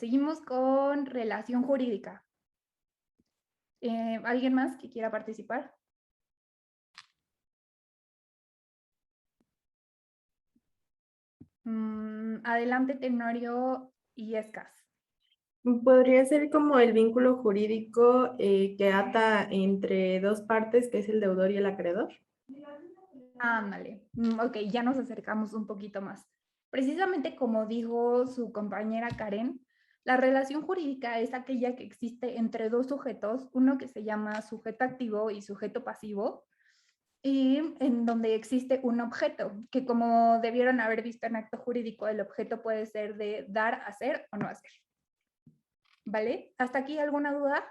seguimos con relación jurídica. ¿Alguien más que quiera participar? Adelante, Tenorio y Escas. Podría ser como el vínculo jurídico que ata entre dos partes, que es el deudor y el acreedor. Ándale. Ok, ya nos acercamos un poquito más. Precisamente como dijo su compañera Karen, la relación jurídica es aquella que existe entre dos sujetos, uno que se llama sujeto activo y sujeto pasivo, y en donde existe un objeto, que como debieron haber visto en acto jurídico, el objeto puede ser de dar, hacer o no hacer. ¿Vale? ¿Hasta aquí alguna duda?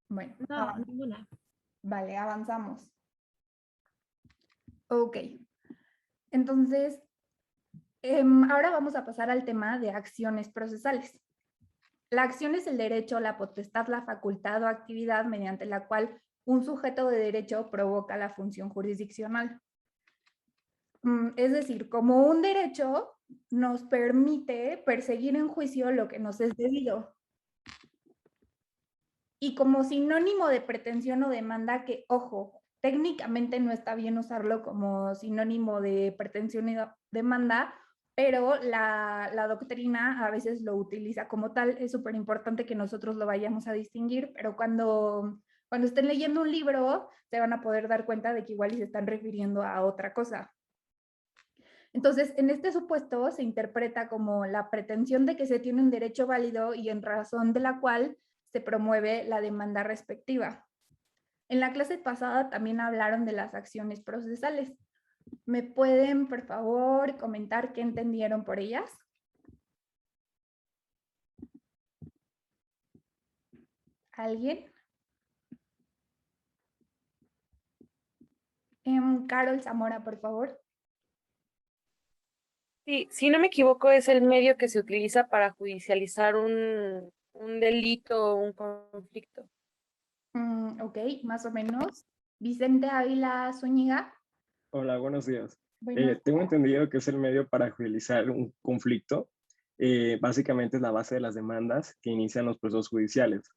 Bueno, No, ninguna. vale, avanzamos. Ok. Entonces, ahora vamos a pasar al tema de acciones procesales. La acción es el derecho, la potestad, la facultad o actividad mediante la cual un sujeto de derecho provoca la función jurisdiccional. Es decir, como un derecho nos permite perseguir en juicio lo que nos es debido. Y como sinónimo de pretensión o demanda, que, ojo, técnicamente no está bien usarlo como sinónimo de pretensión y demanda, pero la doctrina a veces lo utiliza como tal. Es súper importante que nosotros lo vayamos a distinguir, pero cuando estén leyendo un libro se van a poder dar cuenta de que igual se están refiriendo a otra cosa. Entonces, en este supuesto se interpreta como la pretensión de que se tiene un derecho válido y en razón de la cual se promueve la demanda respectiva. En la clase pasada también hablaron de las acciones procesales. ¿Me pueden, por favor, comentar qué entendieron por ellas? ¿Alguien? Carol Zamora, por favor. Sí, si no me equivoco, es el medio que se utiliza para judicializar un delito o un conflicto. Ok, más o menos. Vicente Ávila Zúñiga. Hola, buenos días. Buenos Tengo días. entendido que es el medio para judicializar un conflicto. Básicamente es la base de las demandas que inician los procesos judiciales.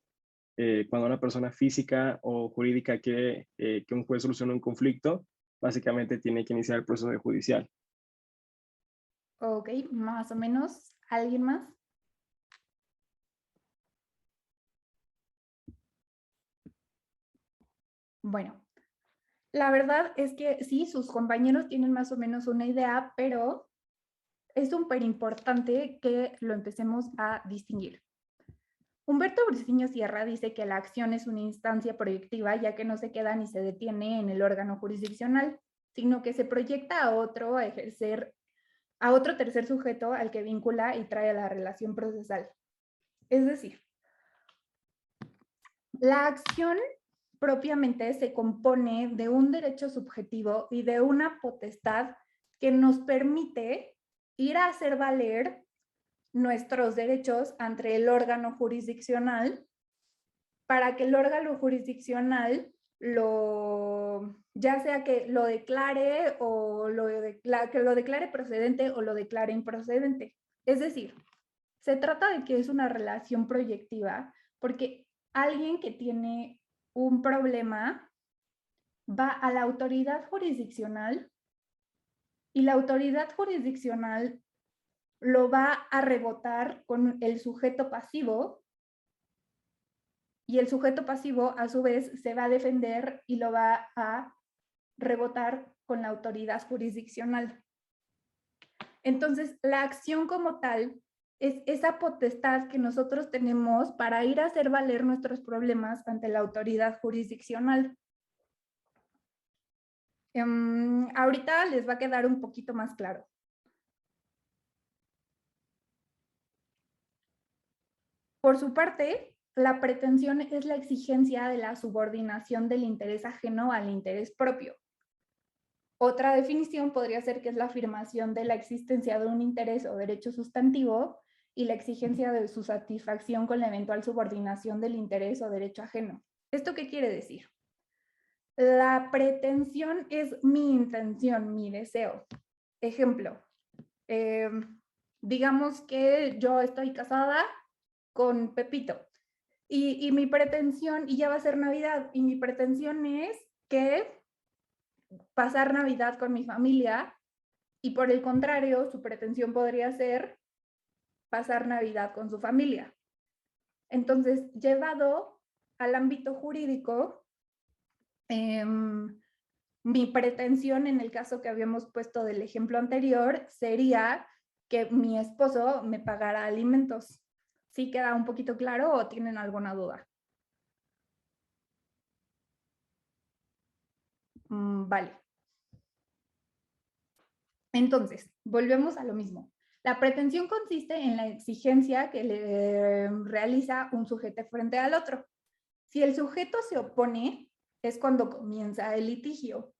Cuando una persona física o jurídica quiere que un juez solucione un conflicto, básicamente tiene que iniciar el proceso judicial. Ok, más o menos. ¿Alguien más? Bueno, la verdad es que sí, sus compañeros tienen más o menos una idea, pero es súper importante que lo empecemos a distinguir. Humberto Briceño Sierra dice que la acción es una instancia proyectiva, ya que no se queda ni se detiene en el órgano jurisdiccional, sino que se proyecta a otro a ejercer, a otro tercer sujeto al que vincula y trae a la relación procesal. Es decir, la acción propiamente se compone de un derecho subjetivo y de una potestad que nos permite ir a hacer valer nuestros derechos ante el órgano jurisdiccional para que el órgano jurisdiccional ya sea que lo declare o que lo declare procedente o lo declare improcedente. Es decir, se trata de que es una relación proyectiva porque alguien que tiene un problema va a la autoridad jurisdiccional y la autoridad jurisdiccional lo va a rebotar con el sujeto pasivo y el sujeto pasivo a su vez se va a defender y lo va a rebotar con la autoridad jurisdiccional. Entonces, la acción como tal es esa potestad que nosotros tenemos para ir a hacer valer nuestros problemas ante la autoridad jurisdiccional. Ahorita les va a quedar un poquito más claro. Por su parte, la pretensión es la exigencia de la subordinación del interés ajeno al interés propio. Otra definición podría ser que es la afirmación de la existencia de un interés o derecho sustantivo y la exigencia de su satisfacción con la eventual subordinación del interés o derecho ajeno. ¿Esto qué quiere decir? La pretensión es mi intención, mi deseo. Ejemplo, digamos que yo estoy casada con Pepito y mi pretensión, y ya va a ser Navidad, y mi pretensión es que pasar Navidad con mi familia, y por el contrario, su pretensión podría ser pasar Navidad con su familia. Entonces, llevado al ámbito jurídico, mi pretensión en el caso que habíamos puesto del ejemplo anterior sería que mi esposo me pagara alimentos. ¿Sí queda un poquito claro o tienen alguna duda? Vale. Entonces, volvemos a lo mismo. La pretensión consiste en la exigencia que le realiza un sujeto frente al otro. Si el sujeto se opone, es cuando comienza el litigio.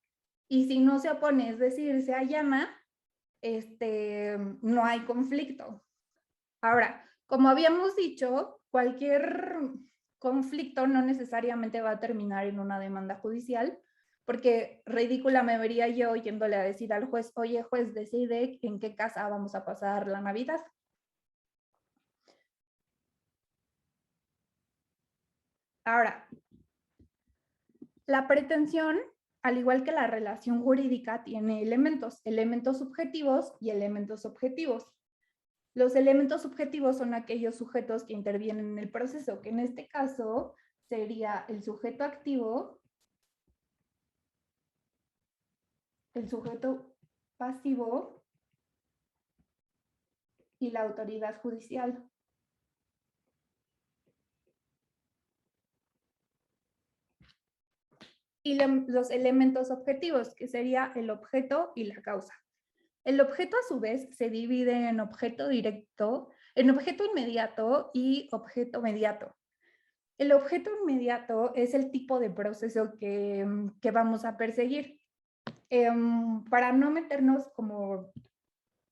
Y si no se opone, es decir, se allana, no hay conflicto. Ahora, como habíamos dicho, cualquier conflicto no necesariamente va a terminar en una demanda judicial, porque ridícula me vería yo yéndole a decir al juez, oye, juez, decide en qué casa vamos a pasar la Navidad. Ahora, la pretensión, al igual que la relación jurídica, tiene elementos subjetivos y elementos objetivos. Los elementos subjetivos son aquellos sujetos que intervienen en el proceso, que en este caso sería el sujeto activo, el sujeto pasivo y la autoridad judicial. Y los elementos objetivos, que sería el objeto y la causa. El objeto, a su vez, se divide en objeto directo, en objeto inmediato y objeto mediato. El objeto inmediato es el tipo de proceso que vamos a perseguir. Para no meternos como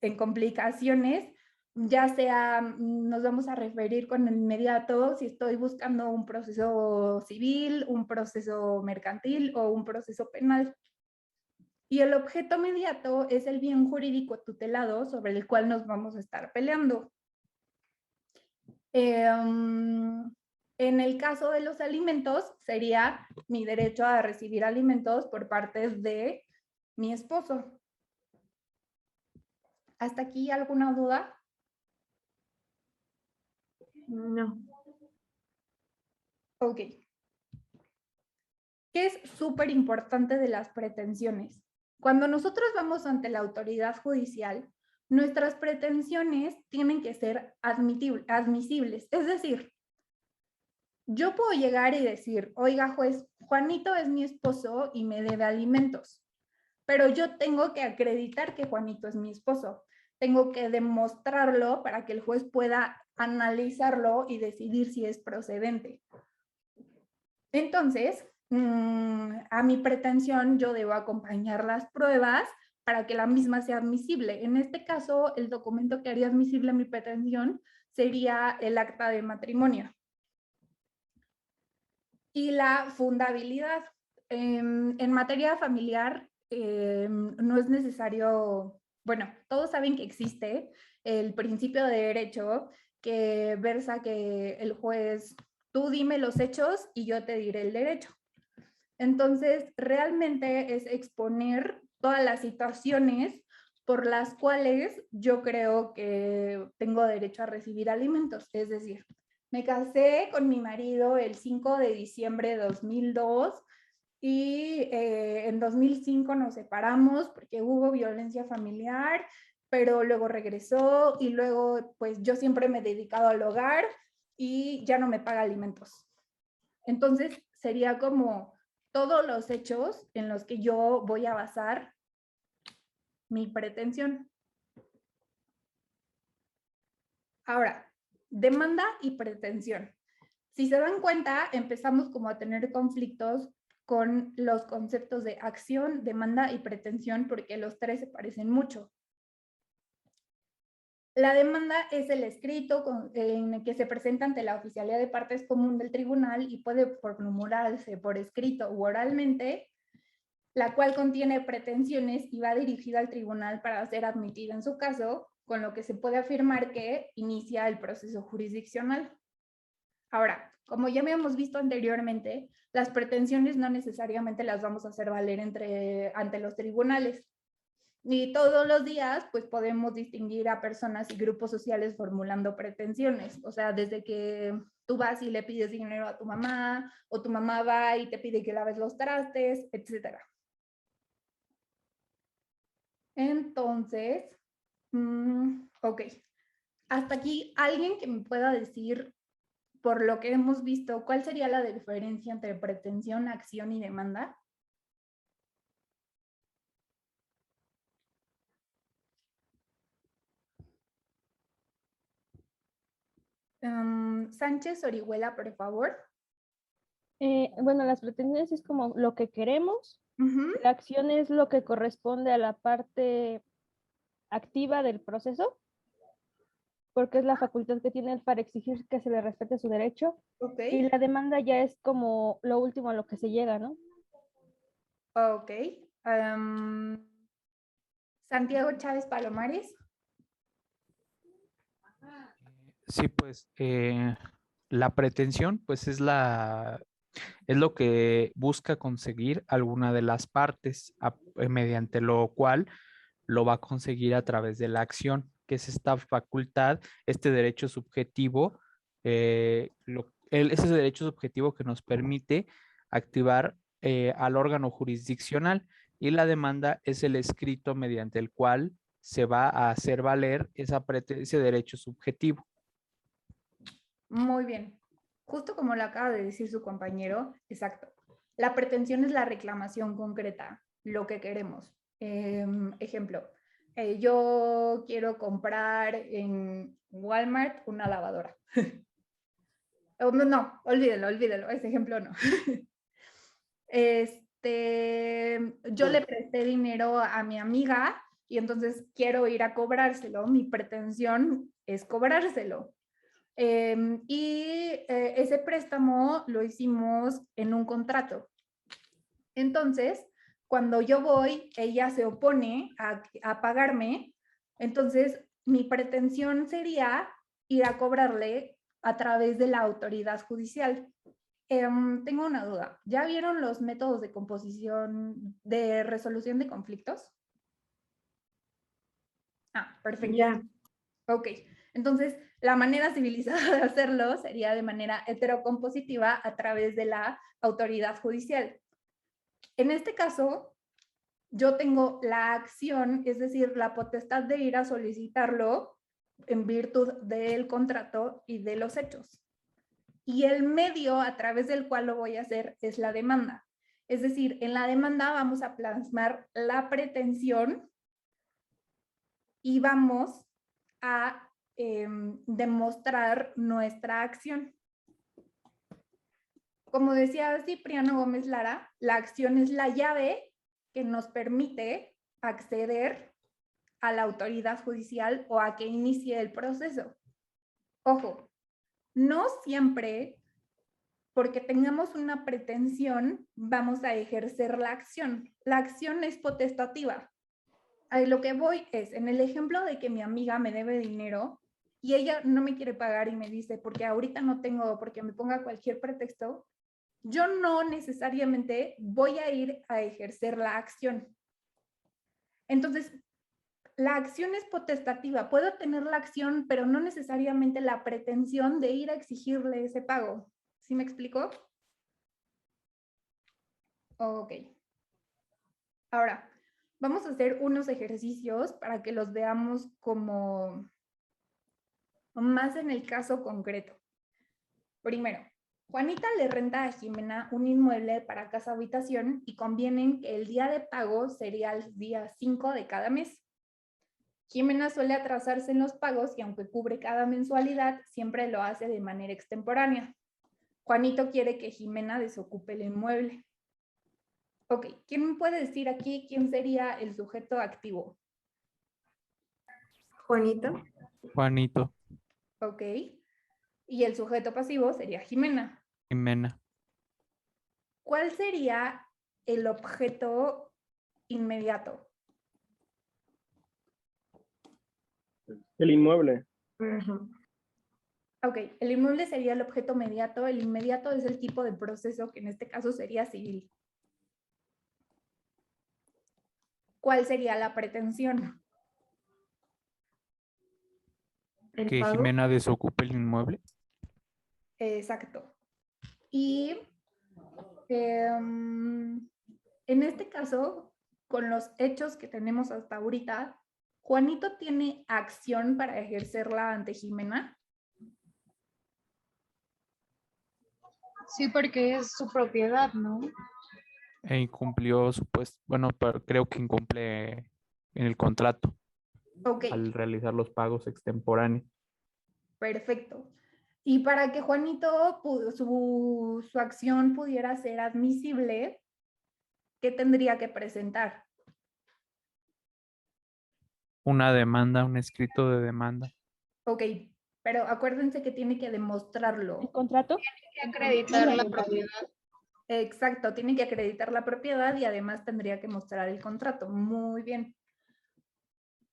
en complicaciones, ya sea nos vamos a referir con el inmediato si estoy buscando un proceso civil, un proceso mercantil o un proceso penal. Y el objeto mediato es el bien jurídico tutelado sobre el cual nos vamos a estar peleando. En el caso de los alimentos, sería mi derecho a recibir alimentos por parte de mi esposo. ¿Hasta aquí alguna duda? No. Ok. ¿Qué es súper importante de las pretensiones? Cuando nosotros vamos ante la autoridad judicial, nuestras pretensiones tienen que ser admisibles. Es decir, yo puedo llegar y decir, oiga juez, Juanito es mi esposo y me debe alimentos, pero yo tengo que acreditar que Juanito es mi esposo. Tengo que demostrarlo para que el juez pueda analizarlo y decidir si es procedente. Entonces, a mi pretensión yo debo acompañar las pruebas para que la misma sea admisible. En este caso, el documento que haría admisible mi pretensión sería el acta de matrimonio. Y la fundabilidad. En materia familiar, no es necesario, bueno, todos saben que existe el principio de derecho que versa que el juez, tú dime los hechos y yo te diré el derecho. Entonces, realmente es exponer todas las situaciones por las cuales yo creo que tengo derecho a recibir alimentos. Es decir, me casé con mi marido el 5 de diciembre de 2002 y en 2005 nos separamos porque hubo violencia familiar, pero luego regresó y luego pues yo siempre me he dedicado al hogar y ya no me paga alimentos. Entonces sería como todos los hechos en los que yo voy a basar mi pretensión. Ahora, demanda y pretensión. Si se dan cuenta, empezamos como a tener conflictos con los conceptos de acción, demanda y pretensión porque los tres se parecen mucho. La demanda es el escrito en el que se presenta ante la oficialía de partes común del tribunal y puede formularse por escrito u oralmente la cual contiene pretensiones y va dirigida al tribunal para ser admitida en su caso, con lo que se puede afirmar que inicia el proceso jurisdiccional. Ahora, como ya habíamos visto anteriormente, las pretensiones no necesariamente las vamos a hacer valer ante los tribunales. Y todos los días, pues podemos distinguir a personas y grupos sociales formulando pretensiones. O sea, desde que tú vas y le pides dinero a tu mamá, o tu mamá va y te pide que laves los trastes, etc. Entonces, ok. Hasta aquí, ¿alguien que me pueda decir, por lo que hemos visto, cuál sería la diferencia entre pretensión, acción y demanda? Sánchez Orihuela, por favor. Bueno, las pretensiones es como lo que queremos. Ujú. La acción es lo que corresponde a la parte activa del proceso, porque es la facultad que tiene él para exigir que se le respete su derecho. Ok. Y la demanda ya es como lo último a lo que se llega, ¿no? Ok. Santiago Chávez Palomares. Sí, pues la pretensión, pues es lo que busca conseguir alguna de las partes, mediante lo cual lo va a conseguir a través de la acción, que es esta facultad, este derecho subjetivo, ese derecho subjetivo que nos permite activar al órgano jurisdiccional, y la demanda es el escrito mediante el cual se va a hacer valer ese derecho subjetivo. Muy bien. Justo como lo acaba de decir su compañero, exacto. La pretensión es la reclamación concreta, lo que queremos. Ejemplo, yo quiero comprar en Walmart una lavadora. No, olvídelo, ese ejemplo no. Yo le presté dinero a mi amiga y entonces quiero ir a cobrárselo. Mi pretensión es cobrárselo. Ese préstamo lo hicimos en un contrato. Entonces, cuando yo voy, ella se opone a pagarme, entonces mi pretensión sería ir a cobrarle a través de la autoridad judicial. Tengo una duda. ¿Ya vieron los métodos de composición, de resolución de conflictos? Ah, perfecto. Ya. Ok, entonces la manera civilizada de hacerlo sería de manera heterocompositiva a través de la autoridad judicial. En este caso, yo tengo la acción, es decir, la potestad de ir a solicitarlo en virtud del contrato y de los hechos. Y el medio a través del cual lo voy a hacer es la demanda. Es decir, en la demanda vamos a plasmar la pretensión y vamos a demostrar nuestra acción. Como decía Cipriano Gómez Lara, la acción es la llave que nos permite acceder a la autoridad judicial o a que inicie el proceso. Ojo, no siempre porque tengamos una pretensión vamos a ejercer la acción. La acción es potestativa. A lo que voy es, en el ejemplo de que mi amiga me debe dinero y ella no me quiere pagar y me dice, porque ahorita no tengo, porque me ponga cualquier pretexto, yo no necesariamente voy a ir a ejercer la acción. Entonces, la acción es potestativa. Puedo tener la acción, pero no necesariamente la pretensión de ir a exigirle ese pago. ¿Sí me explico? Ok. Ahora, vamos a hacer unos ejercicios para que los veamos como más en el caso concreto. Primero, Juanita le renta a Jimena un inmueble para casa habitación y convienen que el día de pago sería el día 5 de cada mes. Jimena suele atrasarse en los pagos y aunque cubre cada mensualidad, siempre lo hace de manera extemporánea. Juanito quiere que Jimena desocupe el inmueble. Ok, ¿quién me puede decir aquí quién sería el sujeto activo? Juanito. Juanito, Ok. Y el sujeto pasivo sería Jimena. Jimena, ¿Cuál sería el objeto inmediato? El inmueble. Ujú. Ok, el inmueble sería el objeto mediato, el inmediato es el tipo de proceso que en este caso sería civil. ¿Cuál sería la pretensión? El Que pago. Jimena desocupe el inmueble. Exacto. Y en este caso, con los hechos que tenemos hasta ahorita, ¿Juanito tiene acción para ejercerla ante Jimena? Sí, porque es su propiedad, ¿no? E incumplió bueno, creo que incumple en el contrato Ok, al realizar los pagos extemporáneos. perfecto. Y para que Juanito, su acción pudiera ser admisible, ¿qué tendría que presentar? Una demanda, un escrito de demanda. Ok, pero acuérdense que tiene que ¿El demostrarlo. contrato? Que acreditar la propiedad. Exacto, tiene que acreditar la propiedad y además tendría que mostrar el contrato. Muy bien.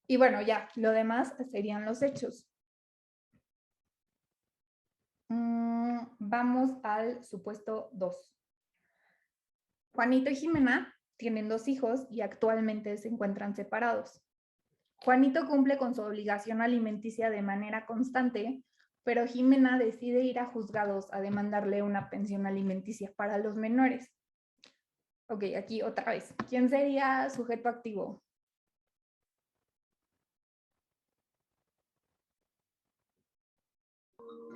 Y bueno, ya, lo demás serían los hechos. Vamos al supuesto 2. Juanito y Jimena tienen 2 hijos y actualmente se encuentran separados. Juanito cumple con su obligación alimenticia de manera constante, pero Jimena decide ir a juzgados a demandarle una pensión alimenticia para los menores. Ok, aquí otra vez. ¿Quién sería sujeto activo?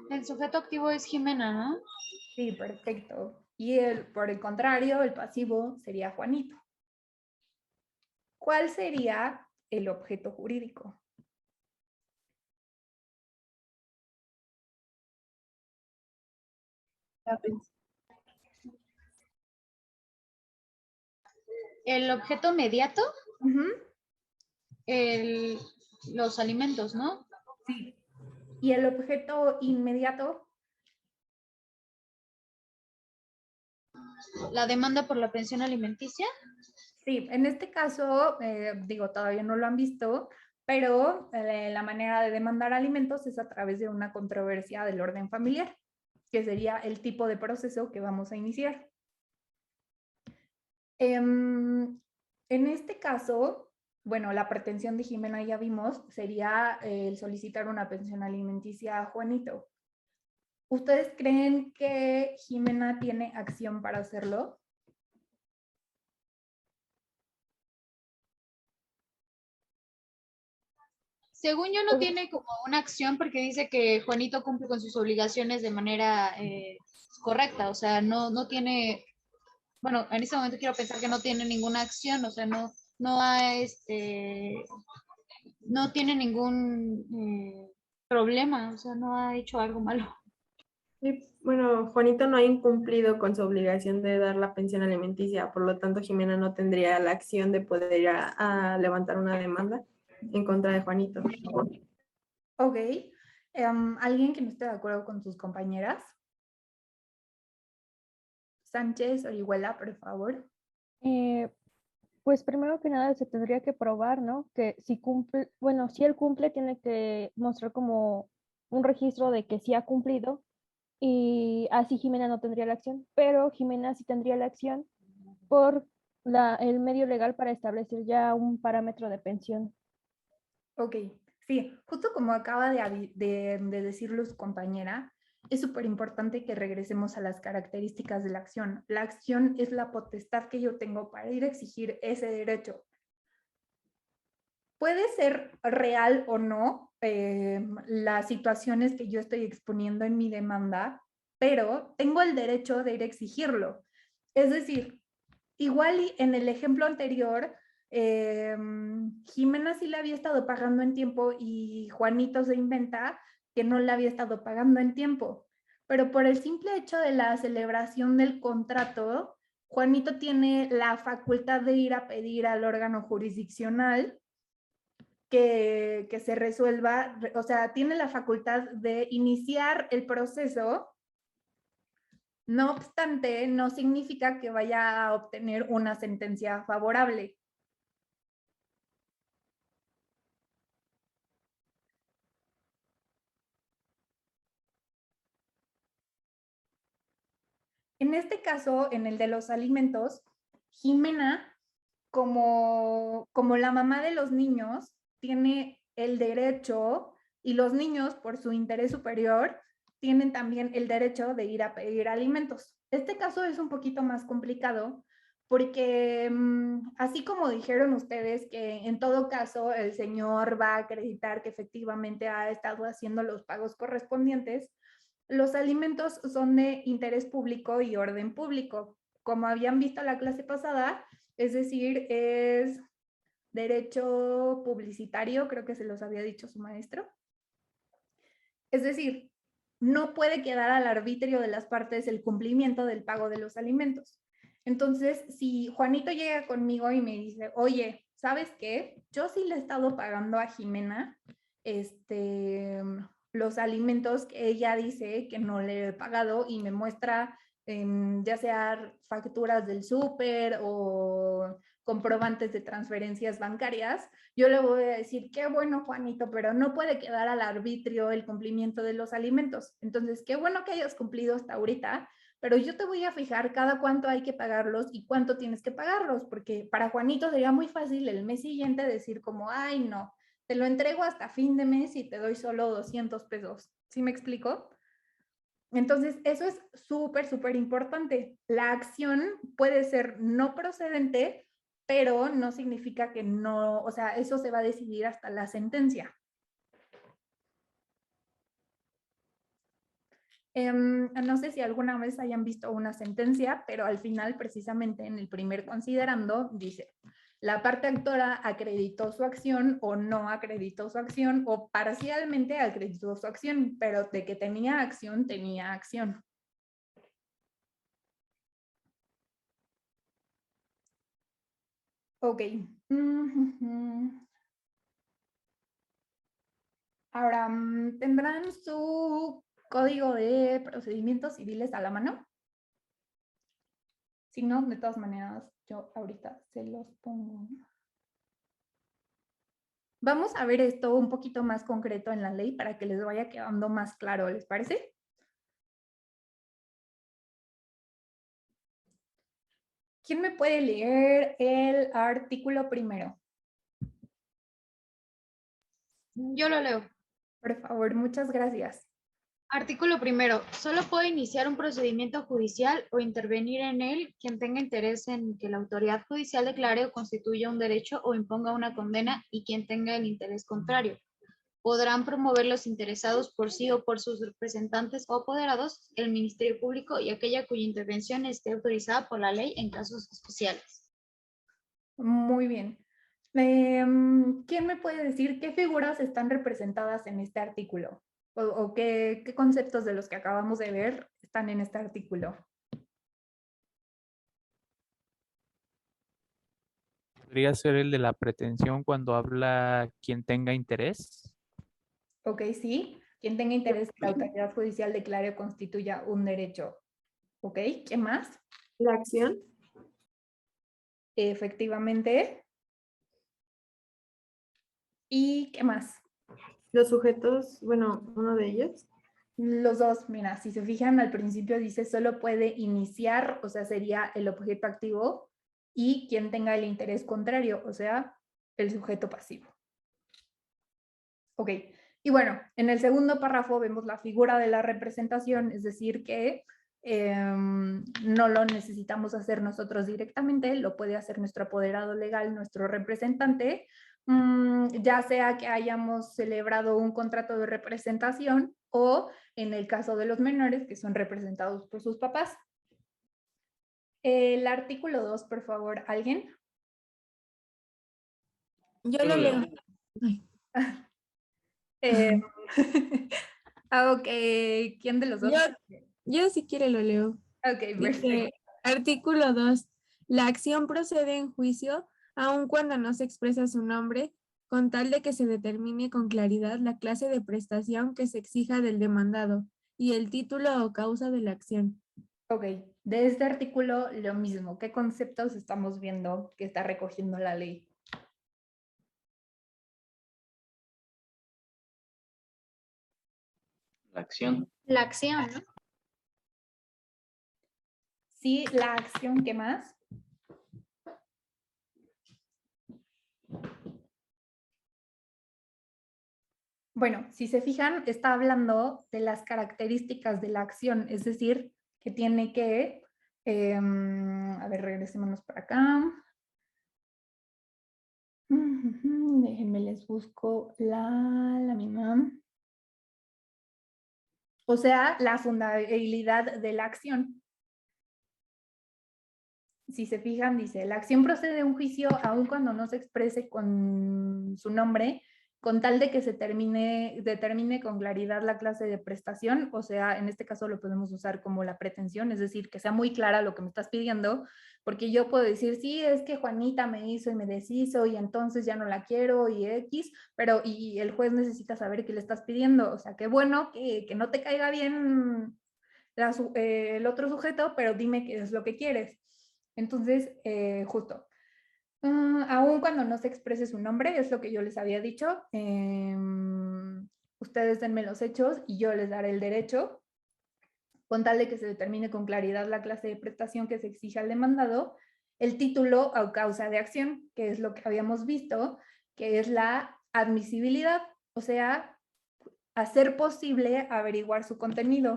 El sujeto activo es Jimena, ¿no? Sí, perfecto. Y por el contrario, el pasivo sería Juanito. ¿Cuál sería el objeto jurídico? El objeto mediato, Ujú, el, los alimentos, ¿no? sí. ¿Y el objeto inmediato? La demanda por la pensión alimenticia. Sí, en este caso, digo, todavía no lo han visto, pero la manera de demandar alimentos es a través de una controversia del orden familiar, que sería el tipo de proceso que vamos a iniciar. En este caso, bueno, la pretensión de Jimena ya vimos, sería el solicitar una pensión alimenticia a Juanito. ¿Ustedes creen que Jimena tiene acción para hacerlo? Según yo no tiene como una acción porque dice que Juanito cumple con sus obligaciones de manera correcta, o sea, no tiene, bueno, en este momento quiero pensar que no tiene ninguna acción, o sea, no tiene ningún problema, o sea, no ha hecho algo malo. Sí, bueno, Juanito no ha incumplido con su obligación de dar la pensión alimenticia, por lo tanto Jimena no tendría la acción de poder ir a levantar una demanda en contra de Juanito. Ok. ¿Alguien que no esté de acuerdo con sus compañeras? Sánchez, Orihuela, por favor. Pues primero que nada se tendría que probar, ¿no? Que si cumple, bueno, si él cumple, tiene que mostrar como un registro de que sí ha cumplido y así Jimena no tendría la acción, pero Jimena sí tendría la acción por el medio legal para establecer ya un parámetro de pensión. Ok, sí, justo como acaba de decirlo su compañera, es súper importante que regresemos a las características de la acción. La acción es la potestad que yo tengo para ir a exigir ese derecho. Puede ser real o no las situaciones que yo estoy exponiendo en mi demanda, pero tengo el derecho de ir a exigirlo. Es decir, igual y en el ejemplo anterior, Jimena sí le había estado pagando en tiempo y Juanito se inventa que no le había estado pagando en tiempo. Pero por el simple hecho de la celebración del contrato, Juanito tiene la facultad de ir a pedir al órgano jurisdiccional que se resuelva, o sea, tiene la facultad de iniciar el proceso No obstante, no significa que vaya a obtener una sentencia favorable. En este caso, en el de los alimentos, Jimena, como la mamá de los niños, tiene el derecho, y los niños, por su interés superior, tienen también el derecho de ir a pedir alimentos. Este caso es un poquito más complicado porque así como dijeron ustedes que en todo caso el señor va a acreditar que efectivamente ha estado haciendo los pagos correspondientes, los alimentos son de interés público y orden público. Como habían visto la clase pasada, es decir, es derecho publicitario, creo que se los había dicho su maestro. Es decir, no puede quedar al arbitrio de las partes el cumplimiento del pago de los alimentos. Entonces, si Juanito llega conmigo y me dice, oye, ¿sabes qué? Yo sí le he estado pagando a Jimena los alimentos que ella dice que no le he pagado y me muestra ya sea facturas del súper o comprobantes de transferencias bancarias, yo le voy a decir, qué bueno, Juanito, pero no puede quedar al arbitrio el cumplimiento de los alimentos. Entonces, qué bueno que hayas cumplido hasta ahorita, pero yo te voy a fijar cada cuánto hay que pagarlos y cuánto tienes que pagarlos, porque para Juanito sería muy fácil el mes siguiente decir como, ay, no, te lo entrego hasta fin de mes y te doy solo 200 pesos. ¿Sí me explico? Entonces, eso es súper, súper importante. La acción puede ser no procedente, pero no significa que no, o sea, eso se va a decidir hasta la sentencia. No sé si alguna vez hayan visto una sentencia, pero al final, precisamente en el primer considerando, dice, la parte actora acreditó su acción o no acreditó su acción o parcialmente acreditó su acción, pero de que tenía acción, tenía acción. Ok. Ahora, ¿tendrán su código de procedimientos civiles a la mano? Si no, de todas maneras, yo ahorita se los pongo. Vamos a ver esto un poquito más concreto en la ley para que les vaya quedando más claro, ¿les parece? ¿Quién me puede leer el artículo primero? Yo lo leo. Por favor, muchas gracias. Artículo primero. Solo puede iniciar un procedimiento judicial o intervenir en él quien tenga interés en que la autoridad judicial declare o constituya un derecho o imponga una condena y quien tenga el interés contrario. Podrán promover los interesados por sí o por sus representantes o apoderados, el Ministerio Público y aquella cuya intervención esté autorizada por la ley en casos especiales. Muy bien. ¿Quién me puede decir qué figuras están representadas en este artículo? ¿O qué conceptos de los que acabamos de ver están en este artículo? ¿Podría ser el de la pretensión cuando habla quien tenga interés? Ok, sí. Quien tenga interés que la autoridad judicial declare o constituya un derecho. Ok, ¿qué más? La acción. Efectivamente. ¿Y qué más? Los sujetos, bueno, uno de ellos. Los dos, mira, si se fijan al principio dice solo puede iniciar, o sea, sería el objeto activo y quien tenga el interés contrario, o sea, el sujeto pasivo. Ok, y bueno, en el segundo párrafo vemos la figura de la representación, es decir, que no lo necesitamos hacer nosotros directamente, lo puede hacer nuestro apoderado legal, nuestro representante, ya sea que hayamos celebrado un contrato de representación o en el caso de los menores que son representados por sus papás. El artículo 2, por favor, ¿alguien? Yo lo leo. Ok, ¿quién de los dos? Yo si quiere lo leo. Ok, perfecto. Dice, artículo 2. La acción procede en juicio, aun cuando no se expresa su nombre, con tal de que se determine con claridad la clase de prestación que se exija del demandado y el título o causa de la acción. Ok, de este artículo lo mismo. ¿Qué conceptos estamos viendo que está recogiendo la ley? La acción. La acción, ¿no? Sí, la acción, ¿qué más? Bueno, si se fijan, está hablando de las características de la acción, es decir, que tiene que, a ver, regresémonos para acá. Déjenme les busco la misma. O sea, la fundabilidad de la acción. Si se fijan, dice, la acción procede de un juicio aun cuando no se exprese con su nombre, con tal de que se determine con claridad la clase de prestación, o sea, en este caso lo podemos usar como la pretensión, es decir, que sea muy clara lo que me estás pidiendo, porque yo puedo decir, sí, es que Juanita me hizo y me deshizo y entonces ya no la quiero y X, pero y el juez necesita saber qué le estás pidiendo, o sea, qué bueno que no te caiga bien el otro sujeto, pero dime qué es lo que quieres. Entonces, justo, aun cuando no se exprese su nombre, es lo que yo les había dicho, ustedes denme los hechos y yo les daré el derecho, con tal de que se determine con claridad la clase de prestación que se exige al demandado, el título o causa de acción, que es lo que habíamos visto, que es la admisibilidad, o sea, hacer posible averiguar su contenido.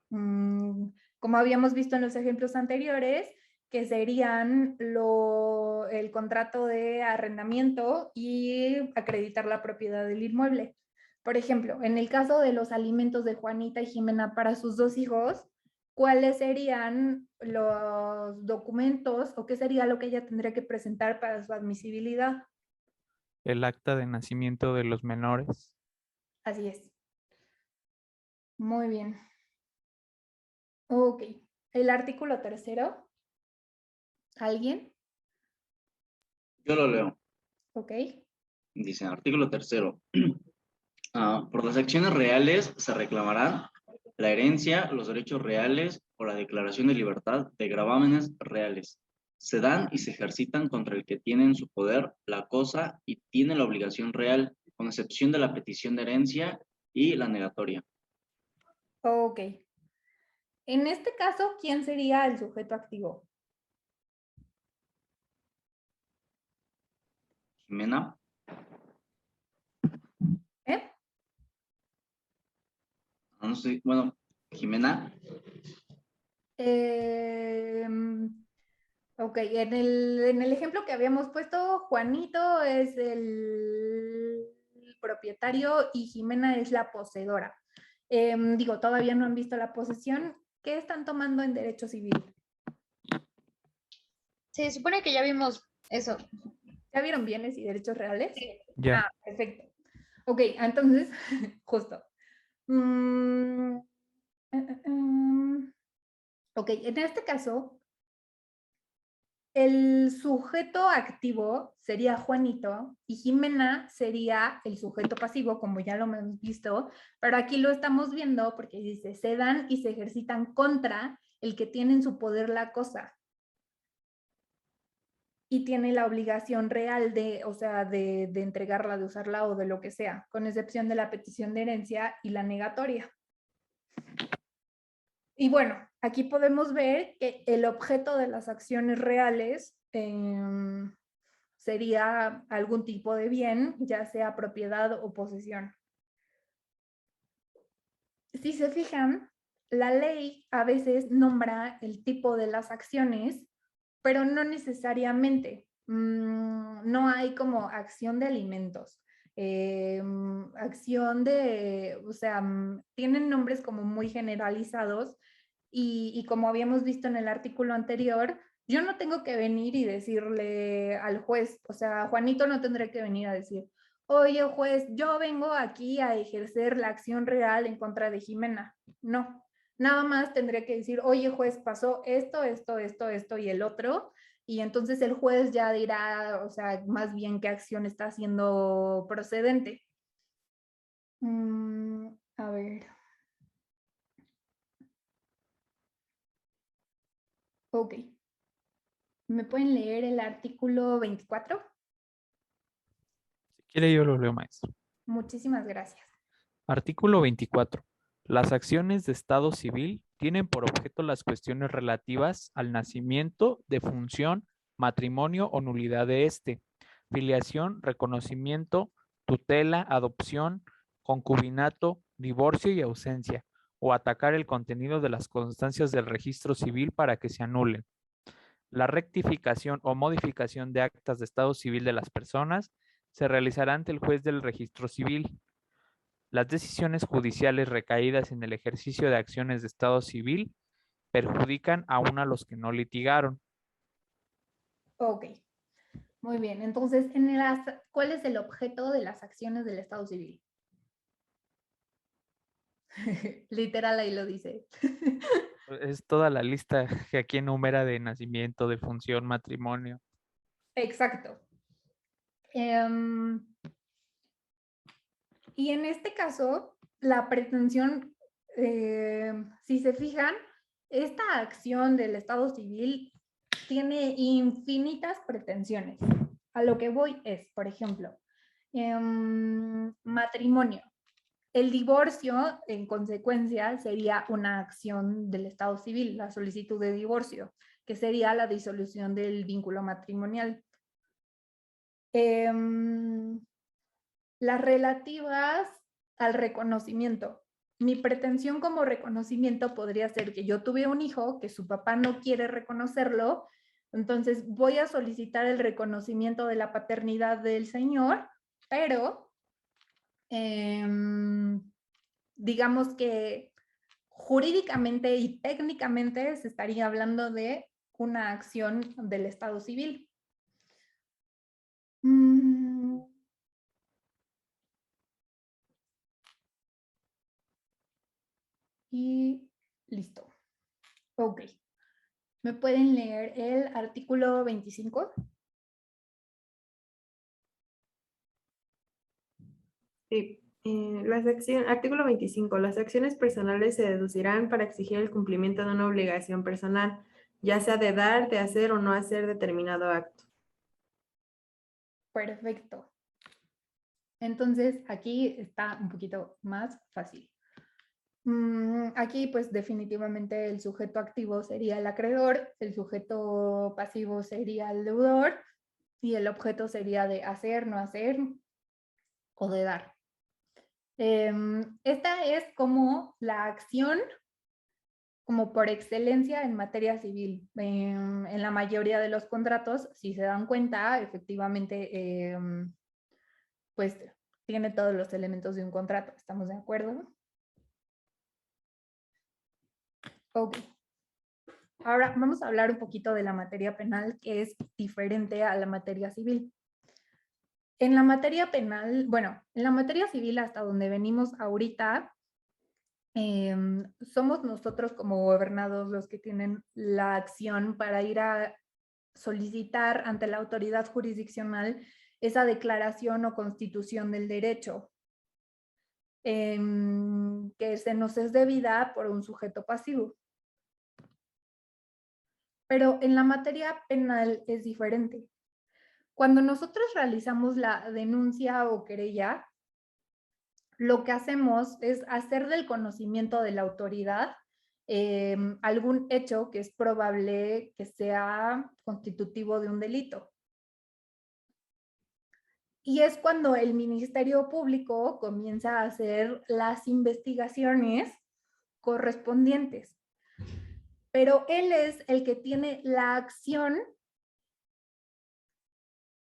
Como habíamos visto en los ejemplos anteriores, que serían el contrato de arrendamiento y acreditar la propiedad del inmueble. Por ejemplo, en el caso de los alimentos de Juanita y Jimena para sus dos hijos, ¿cuáles serían los documentos o qué sería lo que ella tendría que presentar para su admisibilidad? El acta de nacimiento de los menores. Así es. Muy bien. Ok. El artículo 3. ¿Alguien? Yo lo leo. Ok. Dice, artículo 3. Por las acciones reales se reclamarán la herencia, los derechos reales o la declaración de libertad de gravámenes reales. Se dan y se ejercitan contra el que tiene en su poder la cosa y tiene la obligación real, con excepción de la petición de herencia y la negatoria. Ok. En este caso, ¿quién sería el sujeto activo? Jimena. ¿Eh? No sé, bueno, Jimena. Ok, en el ejemplo que habíamos puesto, Juanito es el propietario y Jimena es la poseedora. Digo, todavía no han visto la posesión. ¿Qué están tomando en derecho civil? Se supone que ya vimos eso. ¿Ya vieron bienes y derechos reales? Sí. Ya. Ah, perfecto. Ok, entonces, justo. Ok, en este caso, el sujeto activo sería Juanito y Jimena sería el sujeto pasivo, como ya lo hemos visto, pero aquí lo estamos viendo porque dice, se dan y se ejercitan contra el que tiene en su poder la cosa y tiene la obligación real de, o sea, de entregarla, de usarla o de lo que sea, con excepción de la petición de herencia y la negatoria. Y bueno, aquí podemos ver que el objeto de las acciones reales sería algún tipo de bien, ya sea propiedad o posesión. Si se fijan, la ley a veces nombra el tipo de las acciones, pero no necesariamente. No hay como acción de alimentos, acción de, o sea, tienen nombres como muy generalizados y como habíamos visto en el artículo anterior, yo no tengo que venir y decirle al juez, o sea, Juanito no tendré que venir a decir, oye juez, yo vengo aquí a ejercer la acción real en contra de Jimena. No, nada más tendría que decir, oye juez, pasó esto y el otro, y entonces el juez ya dirá, o sea, más bien qué acción está haciendo procedente. A ver. Ok. ¿Me pueden leer el artículo 24? Si quiere, yo lo leo, maestro. Muchísimas gracias. Artículo 24. Las acciones de Estado civil tienen por objeto las cuestiones relativas al nacimiento, defunción, matrimonio o nulidad de éste, filiación, reconocimiento, tutela, adopción, concubinato, divorcio y ausencia, o atacar el contenido de las constancias del registro civil para que se anulen. La rectificación o modificación de actas de Estado civil de las personas se realizará ante el juez del registro civil. Las decisiones judiciales recaídas en el ejercicio de acciones de Estado civil perjudican aún a los que no litigaron. Ok. Muy bien. Entonces, ¿cuál es el objeto de las acciones del Estado civil? Literal, ahí lo dice. Es toda la lista que aquí enumera de nacimiento, defunción, matrimonio. Exacto. Y en este caso, la pretensión, si se fijan, esta acción del Estado civil tiene infinitas pretensiones. A lo que voy es, por ejemplo, matrimonio. El divorcio, en consecuencia, sería una acción del Estado civil, la solicitud de divorcio, que sería la disolución del vínculo matrimonial. Las relativas al reconocimiento. Mi pretensión como reconocimiento podría ser que yo tuve un hijo, que su papá no quiere reconocerlo, entonces voy a solicitar el reconocimiento de la paternidad del señor, pero digamos que jurídicamente y técnicamente se estaría hablando de una acción del Estado civil. Y listo. Ok. ¿Me pueden leer el artículo 25? Sí. Artículo 25. Las acciones personales se deducirán para exigir el cumplimiento de una obligación personal, ya sea de dar, de hacer o no hacer determinado acto. Perfecto. Entonces, aquí está un poquito más fácil. Aquí, pues definitivamente el sujeto activo sería el acreedor, el sujeto pasivo sería el deudor y el objeto sería de hacer, no hacer o de dar. Esta es como la acción como por excelencia en materia civil. En la mayoría de los contratos, si se dan cuenta, efectivamente, pues tiene todos los elementos de un contrato. ¿Estamos de acuerdo? Ok. Ahora vamos a hablar un poquito de la materia penal, que es diferente a la materia civil. En la materia penal, bueno, en la materia civil hasta donde venimos ahorita, somos nosotros como gobernados los que tienen la acción para ir a solicitar ante la autoridad jurisdiccional esa declaración o constitución del derecho que se nos es debida por un sujeto pasivo. Pero en la materia penal es diferente. Cuando nosotros realizamos la denuncia o querella, lo que hacemos es hacer del conocimiento de la autoridad algún hecho que es probable que sea constitutivo de un delito. Y es cuando el Ministerio Público comienza a hacer las investigaciones correspondientes. Pero él es el que tiene la acción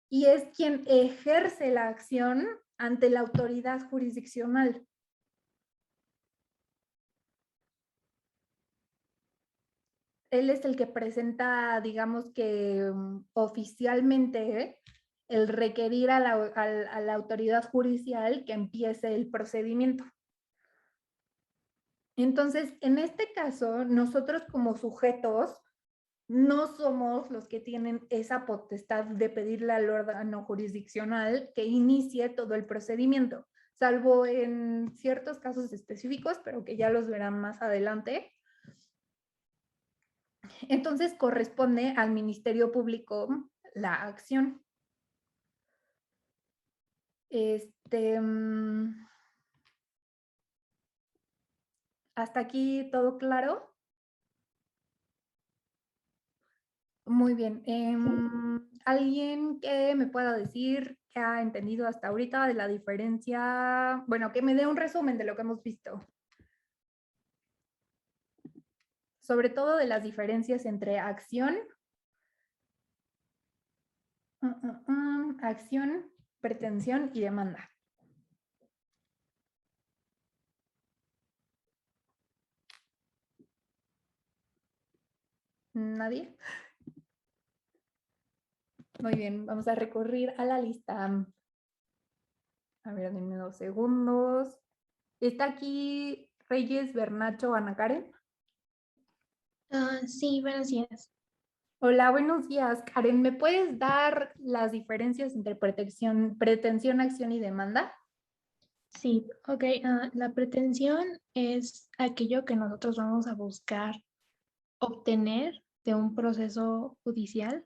y es quien ejerce la acción ante la autoridad jurisdiccional. Él es el que presenta, digamos que oficialmente, el requerir a la autoridad judicial que empiece el procedimiento. Entonces, en este caso, nosotros como sujetos no somos los que tienen esa potestad de pedirle al órgano jurisdiccional que inicie todo el procedimiento, salvo en ciertos casos específicos, pero que ya los verán más adelante. Entonces corresponde al Ministerio Público la acción. ¿Hasta aquí todo claro? Muy bien. ¿Alguien que me pueda decir qué ha entendido hasta ahorita de la diferencia? Bueno, que me dé un resumen de lo que hemos visto. Sobre todo de las diferencias entre acción, acción, pretensión y demanda. ¿Nadie? Muy bien, vamos a recurrir a la lista. A ver, denme 2 segundos. ¿Está aquí Reyes, Bernacho, Ana Karen? Sí, buenos días. Hola, buenos días, Karen. ¿Me puedes dar las diferencias entre pretensión, acción y demanda? Sí, ok. La pretensión es aquello que nosotros vamos a buscar obtener de un proceso judicial.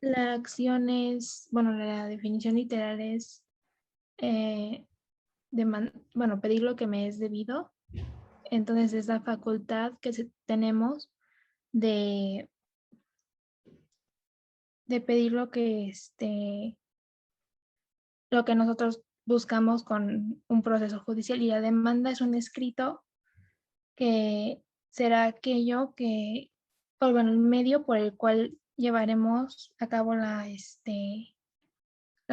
La acción es, bueno, la definición literal es pedir lo que me es debido. Entonces es la facultad que tenemos de pedir lo que nosotros buscamos con un proceso judicial, y la demanda es un escrito que será aquello que, o bueno, el medio por el cual llevaremos a cabo la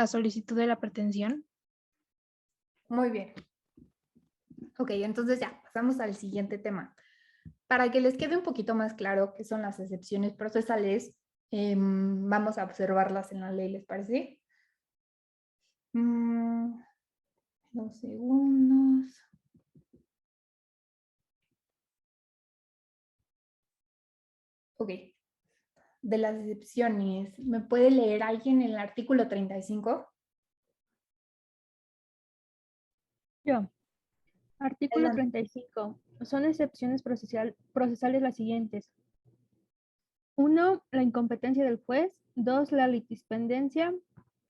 solicitud de la pretensión. Muy bien. Ok, entonces ya, pasamos al siguiente tema. Para que les quede un poquito más claro qué son las excepciones procesales, vamos a observarlas en la ley, ¿les parece? 2 segundos. Ok. De las excepciones, ¿me puede leer alguien el artículo 35? Yo. Artículo 35. Son excepciones procesales las siguientes. 1. La incompetencia del juez. 2. La litispendencia.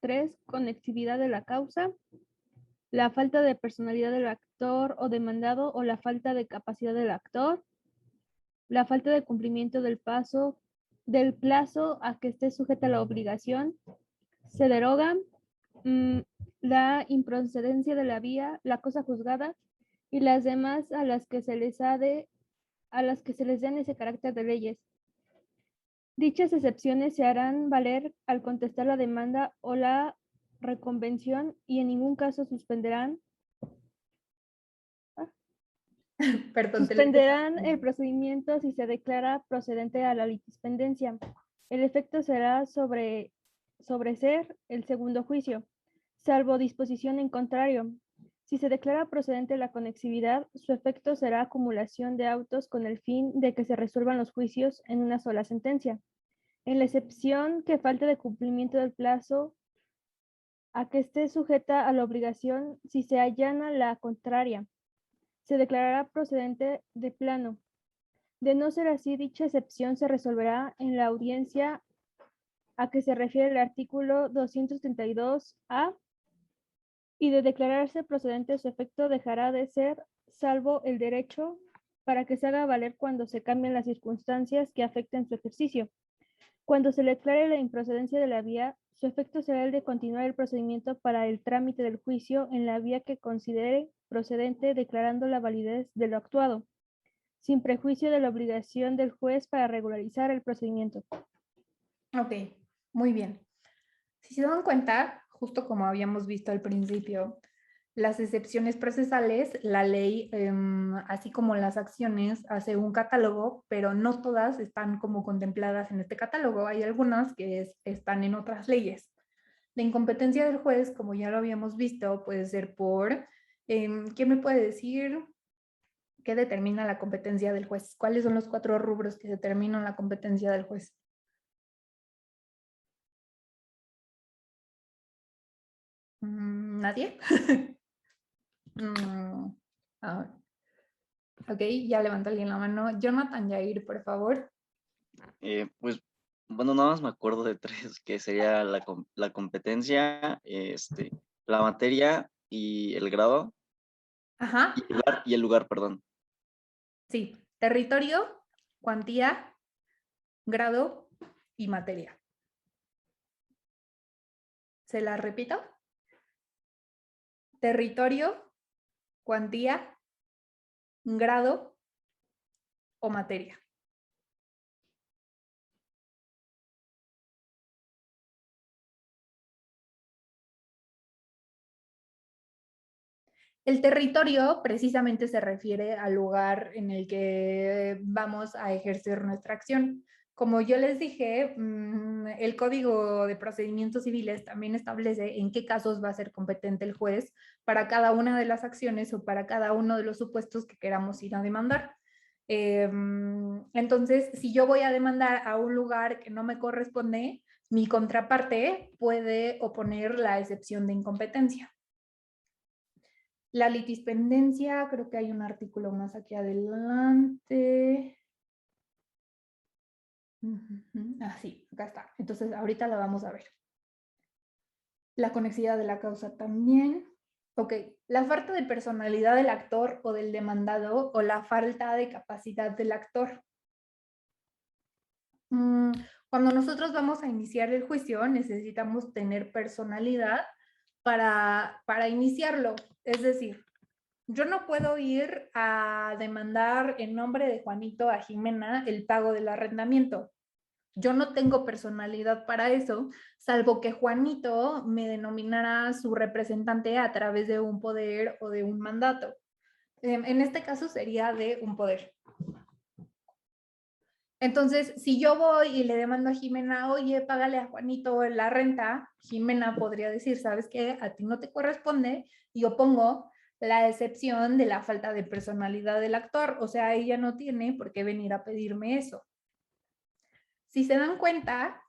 3. Conexidad de la causa. La falta de personalidad del actor o demandado o la falta de capacidad del actor. La falta de cumplimiento del plazo a que esté sujeta la obligación. Se deroga. La improcedencia de la vía, la cosa juzgada y las demás a las que se les den ese carácter de leyes. Dichas excepciones se harán valer al contestar la demanda o la reconvención y en ningún caso suspenderán el procedimiento si se declara procedente a la litispendencia. El efecto será sobreseer el segundo juicio, salvo disposición en contrario. Si se declara procedente la conexividad, su efecto será acumulación de autos con el fin de que se resuelvan los juicios en una sola sentencia. En la excepción que falte de cumplimiento del plazo a que esté sujeta a la obligación, si se allana la contraria, se declarará procedente de plano. De no ser así, dicha excepción se resolverá en la audiencia a que se refiere el artículo 232A y de declararse procedente su efecto dejará de ser, salvo el derecho, para que se haga valer cuando se cambien las circunstancias que afecten su ejercicio. Cuando se le declare la improcedencia de la vía, su efecto será el de continuar el procedimiento para el trámite del juicio en la vía que considere procedente, declarando la validez de lo actuado, sin prejuicio de la obligación del juez para regularizar el procedimiento. Ok, muy bien. Si se dan cuenta, justo como habíamos visto al principio, las excepciones procesales, la ley, así como las acciones, hace un catálogo, pero no todas están como contempladas en este catálogo. Hay algunas que están en otras leyes. La incompetencia del juez, como ya lo habíamos visto, puede ser por, ¿quién me puede decir qué determina la competencia del juez? ¿Cuáles son los 4 rubros que determinan la competencia del juez? ¿Nadie? A ver. Ok, ya levantó alguien la mano. Jonathan Yair, por favor. Pues, bueno, nada más me acuerdo de tres, que sería la competencia, la materia y el grado, Ajá, y el lugar, perdón. sí. Territorio, cuantía, grado y materia. ¿Se la repito? Territorio, cuantía, grado o materia. El territorio precisamente se refiere al lugar en el que vamos a ejercer nuestra acción. Como yo les dije, el Código de Procedimientos Civiles también establece en qué casos va a ser competente el juez para cada una de las acciones o para cada uno de los supuestos que queramos ir a demandar. Entonces, si yo voy a demandar a un lugar que no me corresponde, mi contraparte puede oponer la excepción de incompetencia. La litispendencia, creo que hay un artículo más aquí adelante. Ah, sí, acá está. Entonces, ahorita la vamos a ver. La conexidad de la causa también. Ok, la falta de personalidad del actor o del demandado o la falta de capacidad del actor. Cuando nosotros vamos a iniciar el juicio, necesitamos tener personalidad para iniciarlo. Es decir, yo no puedo ir a demandar en nombre de Juanito a Jimena el pago del arrendamiento. Yo no tengo personalidad para eso, salvo que Juanito me denominara su representante a través de un poder o de un mandato. En este caso sería de un poder. Entonces, si yo voy y le demando a Jimena, oye, págale a Juanito la renta, Jimena podría decir, ¿sabes qué? A ti no te corresponde, y yo pongo la excepción de la falta de personalidad del actor, o sea, ella no tiene por qué venir a pedirme eso. Si se dan cuenta,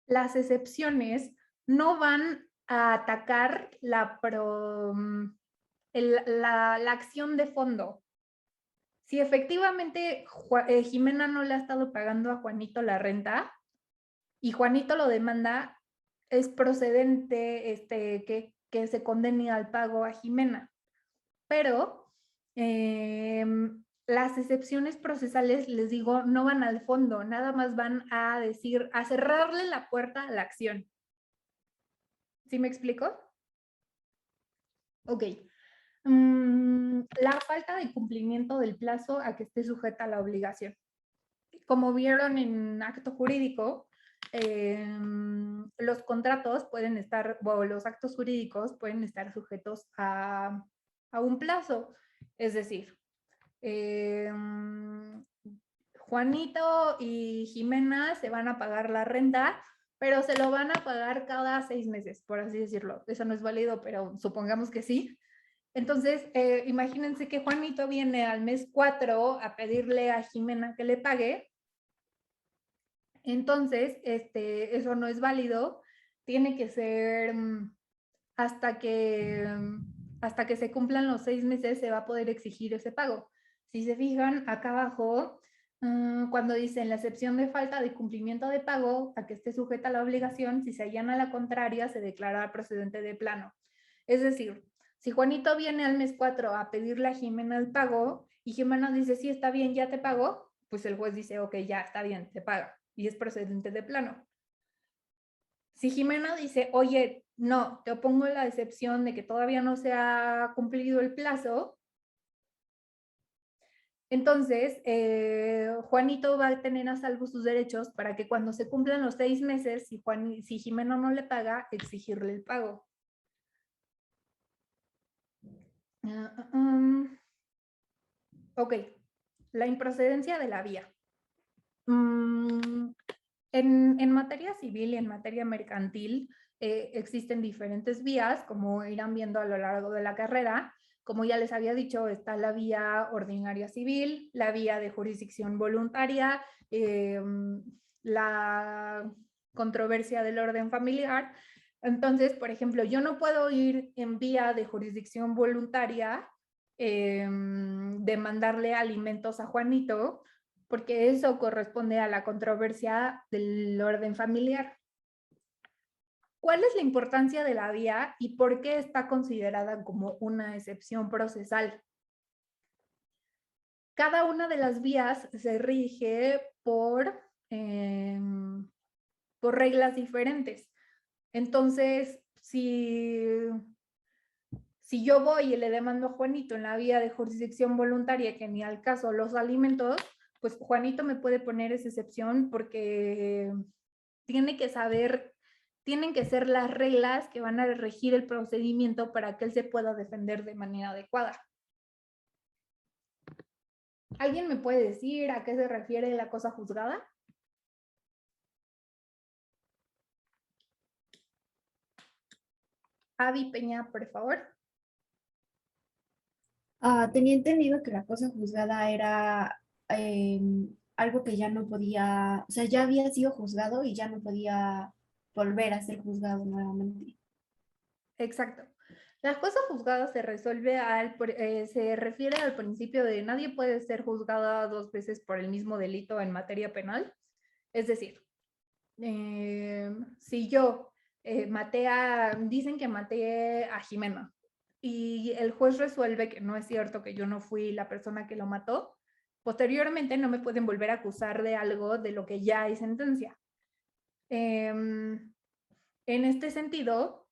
las excepciones no van a atacar la acción de fondo. Si efectivamente Jimena no le ha estado pagando a Juanito la renta y Juanito lo demanda, es procedente que se condene al pago a Jimena. Pero las excepciones procesales, les digo, no van al fondo, nada más van a decir, a cerrarle la puerta a la acción. ¿Sí me explico? Ok. La falta de cumplimiento del plazo a que esté sujeta a la obligación. Como vieron en acto jurídico, los contratos pueden estar, o los actos jurídicos pueden estar sujetos a un plazo. Es decir, Juanito y Jimena se van a pagar la renta, pero se lo van a pagar cada 6 meses, por así decirlo. Eso no es válido, pero supongamos que sí. Entonces, imagínense que Juanito viene al mes 4 a pedirle a Jimena que le pague. Entonces, eso no es válido. Tiene que ser hasta que se cumplan los 6 meses se va a poder exigir ese pago. Si se fijan, acá abajo, cuando dicen la excepción de falta de cumplimiento de pago a que esté sujeta a la obligación, si se allana la contraria, se declara procedente de plano. Es decir, si Juanito viene al mes 4 a pedirle a Jimena el pago y Jimena dice, sí, está bien, ya te pago, pues el juez dice, ok, ya está bien, te paga y es procedente de plano. Si Jimena dice, oye, no, te opongo la excepción de que todavía no se ha cumplido el plazo, entonces Juanito va a tener a salvo sus derechos para que cuando se cumplan los 6 meses, si Jimena no le paga, exigirle el pago. Ok, la improcedencia de la vía. En materia civil y en materia mercantil existen diferentes vías, como irán viendo a lo largo de la carrera. Como ya les había dicho, está la vía ordinaria civil, la vía de jurisdicción voluntaria, la controversia del orden familiar. Entonces, por ejemplo, yo no puedo ir en vía de jurisdicción voluntaria demandarle alimentos a Juanito, porque eso corresponde a la controversia del orden familiar. ¿Cuál es la importancia de la vía y por qué está considerada como una excepción procesal? Cada una de las vías se rige por reglas diferentes. Entonces, si yo voy y le demando a Juanito en la vía de jurisdicción voluntaria que ni al caso los alimentos, pues Juanito me puede poner esa excepción porque tienen que ser las reglas que van a regir el procedimiento para que él se pueda defender de manera adecuada. ¿Alguien me puede decir a qué se refiere la cosa juzgada? Avi Peña, por favor. Tenía entendido que la cosa juzgada era algo que ya no podía, o sea, ya había sido juzgado y ya no podía volver a ser juzgado nuevamente. Exacto. La cosa juzgada se refiere al principio de nadie puede ser juzgada 2 veces por el mismo delito en materia penal. Es decir, si yo dicen que maté a Jimena y el juez resuelve que no es cierto, que yo no fui la persona que lo mató, posteriormente no me pueden volver a acusar de algo de lo que ya hay sentencia. En este sentido,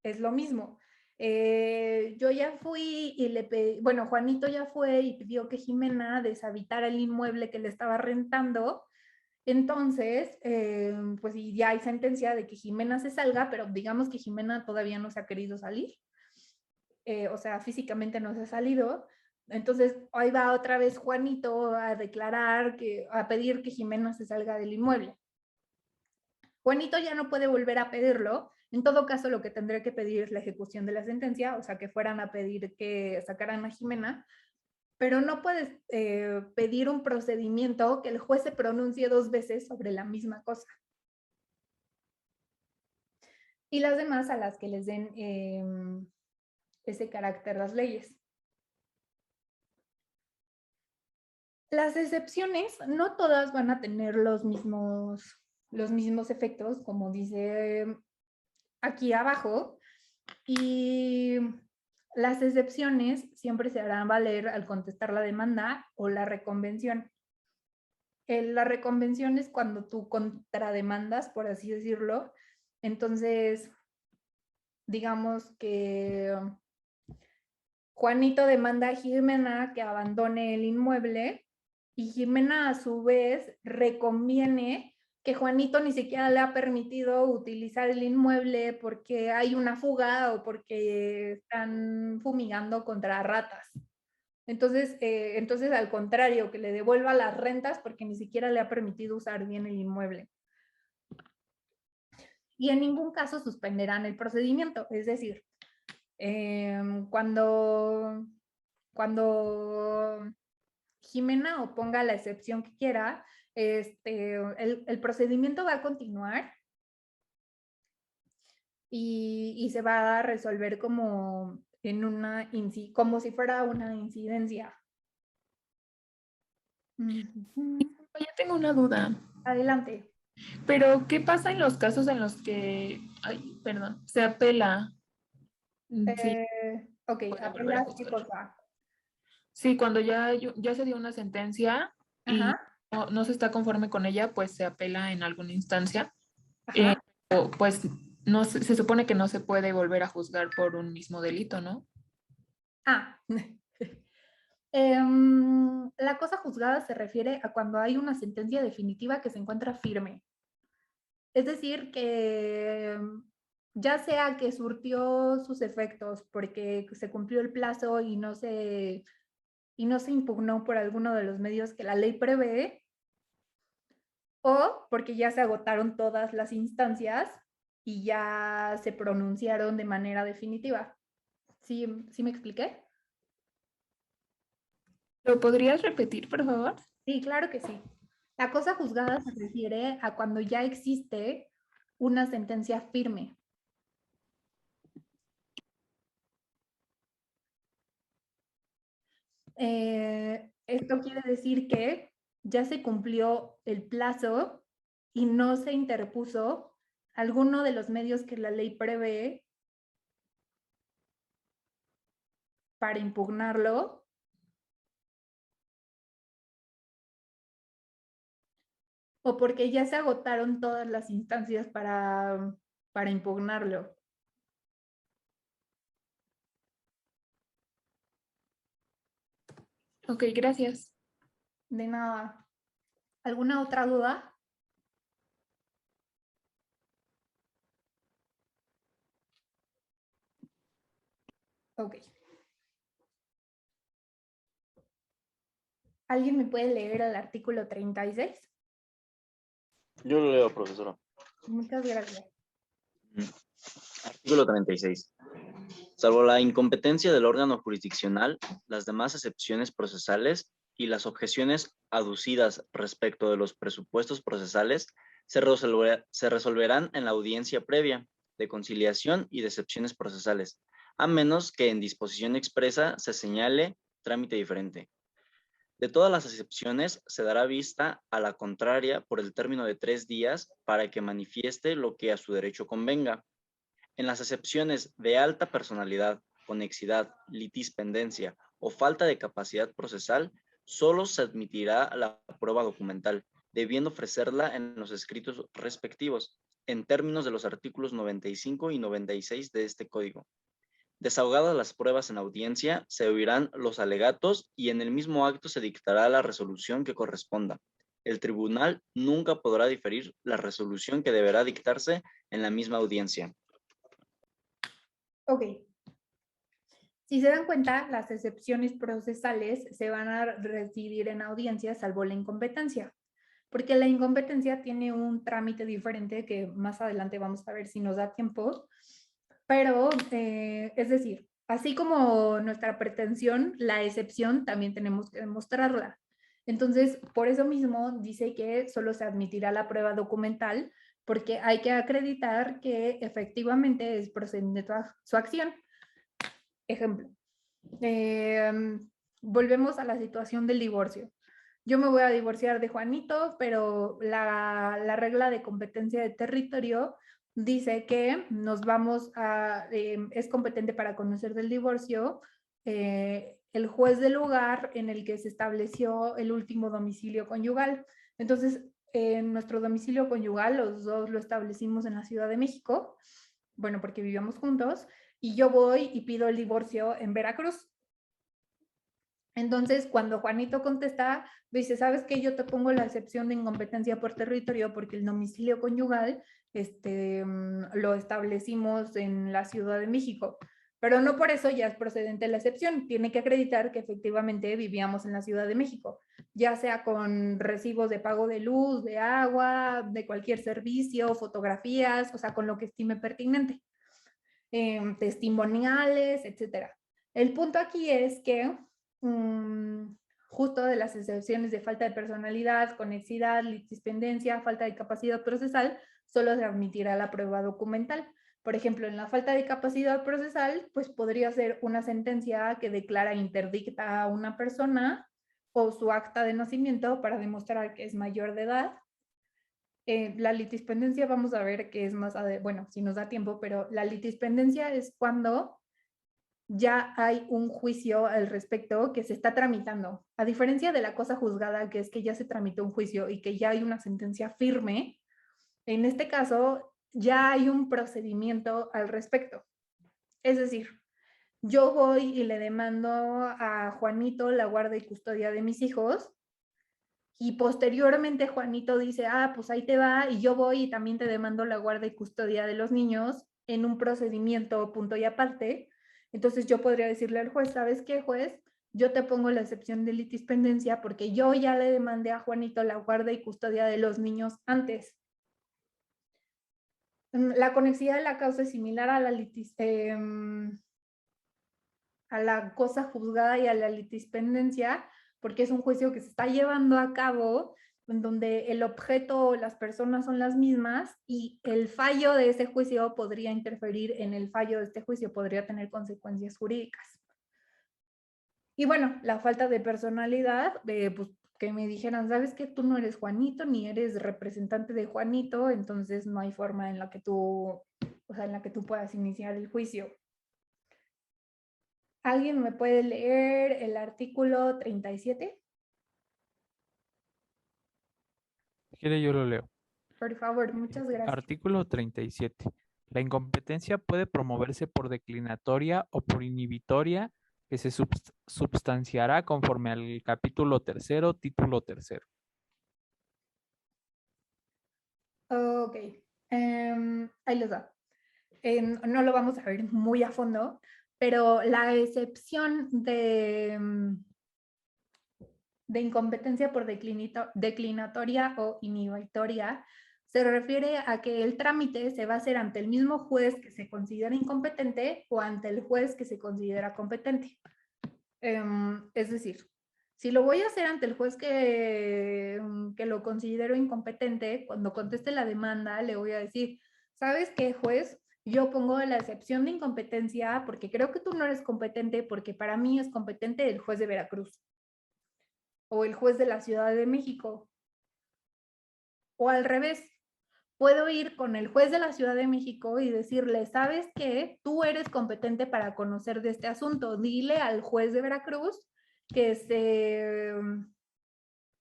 es lo mismo. Yo ya fui y le pedí, bueno, Juanito ya fue y pidió que Jimena deshabitara el inmueble que le estaba rentando. Entonces, pues ya hay sentencia de que Jimena se salga, pero digamos que Jimena todavía no se ha querido salir. O sea, físicamente no se ha salido. Entonces, hoy va otra vez Juanito a declarar, a pedir que Jimena se salga del inmueble. Juanito ya no puede volver a pedirlo. En todo caso, lo que tendría que pedir es la ejecución de la sentencia, o sea, que fueran a pedir que sacaran a Jimena, pero no puedes pedir un procedimiento que el juez se pronuncie 2 veces sobre la misma cosa. Y las demás a las que les den ese carácter las leyes. Las excepciones, no todas van a tener los mismos efectos, como dice aquí abajo, y las excepciones siempre se harán valer al contestar la demanda o la reconvención. La reconvención es cuando tú contrademandas, por así decirlo. Entonces, digamos que Juanito demanda a Jimena que abandone el inmueble y Jimena a su vez reconviene que Juanito ni siquiera le ha permitido utilizar el inmueble porque hay una fuga o porque están fumigando contra ratas. Entonces, al contrario, que le devuelva las rentas porque ni siquiera le ha permitido usar bien el inmueble. Y en ningún caso suspenderán el procedimiento. Es decir, cuando Jimena oponga la excepción que quiera, el procedimiento va a continuar y se va a resolver como si fuera una incidencia. Ya tengo una duda. Adelante. Pero, ¿qué pasa en los casos en los que, se apela? Sí. Ok, apela, ¿qué cosa? Sí, cuando ya se dio una sentencia y no se está conforme con ella, pues se apela en alguna instancia. Pues no se supone que no se puede volver a juzgar por un mismo delito, ¿no? La cosa juzgada se refiere a cuando hay una sentencia definitiva que se encuentra firme. Es decir, que ya sea que surtió sus efectos porque se cumplió el plazo y no se impugnó por alguno de los medios que la ley prevé, o porque ya se agotaron todas las instancias y ya se pronunciaron de manera definitiva. ¿Sí me expliqué? ¿Lo podrías repetir, por favor? Sí, claro que sí. La cosa juzgada se refiere a cuando ya existe una sentencia firme. Esto quiere decir que ya se cumplió el plazo y no se interpuso alguno de los medios que la ley prevé para impugnarlo, o porque ya se agotaron todas las instancias para impugnarlo. Ok, gracias. De nada. ¿Alguna otra duda? Ok. ¿Alguien me puede leer el artículo 36? Yo lo leo, profesora. Muchas gracias. Artículo 36. Salvo la incompetencia del órgano jurisdiccional, las demás excepciones procesales y las objeciones aducidas respecto de los presupuestos procesales se resolverán en la audiencia previa de conciliación y de excepciones procesales, a menos que en disposición expresa se señale trámite diferente. De todas las excepciones, se dará vista a la contraria por el término de 3 días para que manifieste lo que a su derecho convenga. En las excepciones de alta personalidad, conexidad, litispendencia o falta de capacidad procesal, solo se admitirá la prueba documental, debiendo ofrecerla en los escritos respectivos, en términos de los artículos 95 y 96 de este Código. Desahogadas las pruebas en audiencia, se oirán los alegatos y en el mismo acto se dictará la resolución que corresponda. El tribunal nunca podrá diferir la resolución que deberá dictarse en la misma audiencia. Ok. Si se dan cuenta, las excepciones procesales se van a decidir en audiencia, salvo la incompetencia, porque la incompetencia tiene un trámite diferente que más adelante vamos a ver si nos da tiempo, pero es decir, así como nuestra pretensión, la excepción también tenemos que demostrarla. Entonces, por eso mismo dice que solo se admitirá la prueba documental porque hay que acreditar que efectivamente es procedente su acción. Ejemplo, volvemos a la situación del divorcio. Yo me voy a divorciar de Juanito, pero la regla de competencia de territorio dice que nos vamos a, es competente para conocer del divorcio el juez del lugar en el que se estableció el último domicilio conyugal. Entonces, nuestro domicilio conyugal, los dos lo establecimos en la Ciudad de México, bueno, porque vivíamos juntos, y yo voy y pido el divorcio en Veracruz. Entonces, cuando Juanito contesta, dice, ¿sabes qué? Yo te pongo la excepción de incompetencia por territorio porque el domicilio conyugal lo establecimos en la Ciudad de México. Pero no por eso ya es procedente la excepción. Tiene que acreditar que efectivamente vivíamos en la Ciudad de México, ya sea con recibos de pago de luz, de agua, de cualquier servicio, fotografías, o sea, con lo que estime pertinente. Testimoniales, etcétera. El punto aquí es que justo de las excepciones de falta de personalidad, conexidad, litispendencia, falta de capacidad procesal, solo se admitirá la prueba documental. Por ejemplo, en la falta de capacidad procesal, pues podría ser una sentencia que declara interdicta a una persona o su acta de nacimiento para demostrar que es mayor de edad. La litispendencia vamos a ver que es más, bueno, si nos da tiempo, pero la litispendencia es cuando ya hay un juicio al respecto que se está tramitando. A diferencia de la cosa juzgada, que es que ya se tramitó un juicio y que ya hay una sentencia firme, en este caso ya hay un procedimiento al respecto. Es decir, yo voy y le demando a Juanito la guarda y custodia de mis hijos, y posteriormente Juanito dice, pues ahí te va, y yo voy y también te demando la guarda y custodia de los niños en un procedimiento punto y aparte. Entonces yo podría decirle al juez, ¿sabes qué, juez? Yo te pongo la excepción de litispendencia porque yo ya le demandé a Juanito la guarda y custodia de los niños antes. La conexidad de la causa es similar a la cosa juzgada y a la litispendencia, porque es un juicio que se está llevando a cabo en donde el objeto o las personas son las mismas y el fallo de ese juicio podría interferir en el fallo de este juicio, podría tener consecuencias jurídicas. Y bueno, la falta de personalidad, de pues, que me dijeran, sabes que tú no eres Juanito ni eres representante de Juanito, entonces no hay forma en la que tú, o sea, en la que tú puedas iniciar el juicio. ¿Alguien me puede leer el artículo 37? Si quiere, yo lo leo. Por favor, muchas gracias. Artículo 37. La incompetencia puede promoverse por declinatoria o por inhibitoria que se substanciará conforme al capítulo 3º, título 3º. Ok, ahí les va. No lo vamos a ver muy a fondo, pero la excepción de incompetencia por declinatoria o inhibitoria se refiere a que el trámite se va a hacer ante el mismo juez que se considera incompetente o ante el juez que se considera competente. Es decir, si lo voy a hacer ante el juez que lo considero incompetente, cuando conteste la demanda le voy a decir, ¿sabes qué, juez? Yo pongo la excepción de incompetencia porque creo que tú no eres competente, porque para mí es competente el juez de Veracruz o el juez de la Ciudad de México. O al revés, puedo ir con el juez de la Ciudad de México y decirle, ¿sabes qué? Tú eres competente para conocer de este asunto. Dile al juez de Veracruz que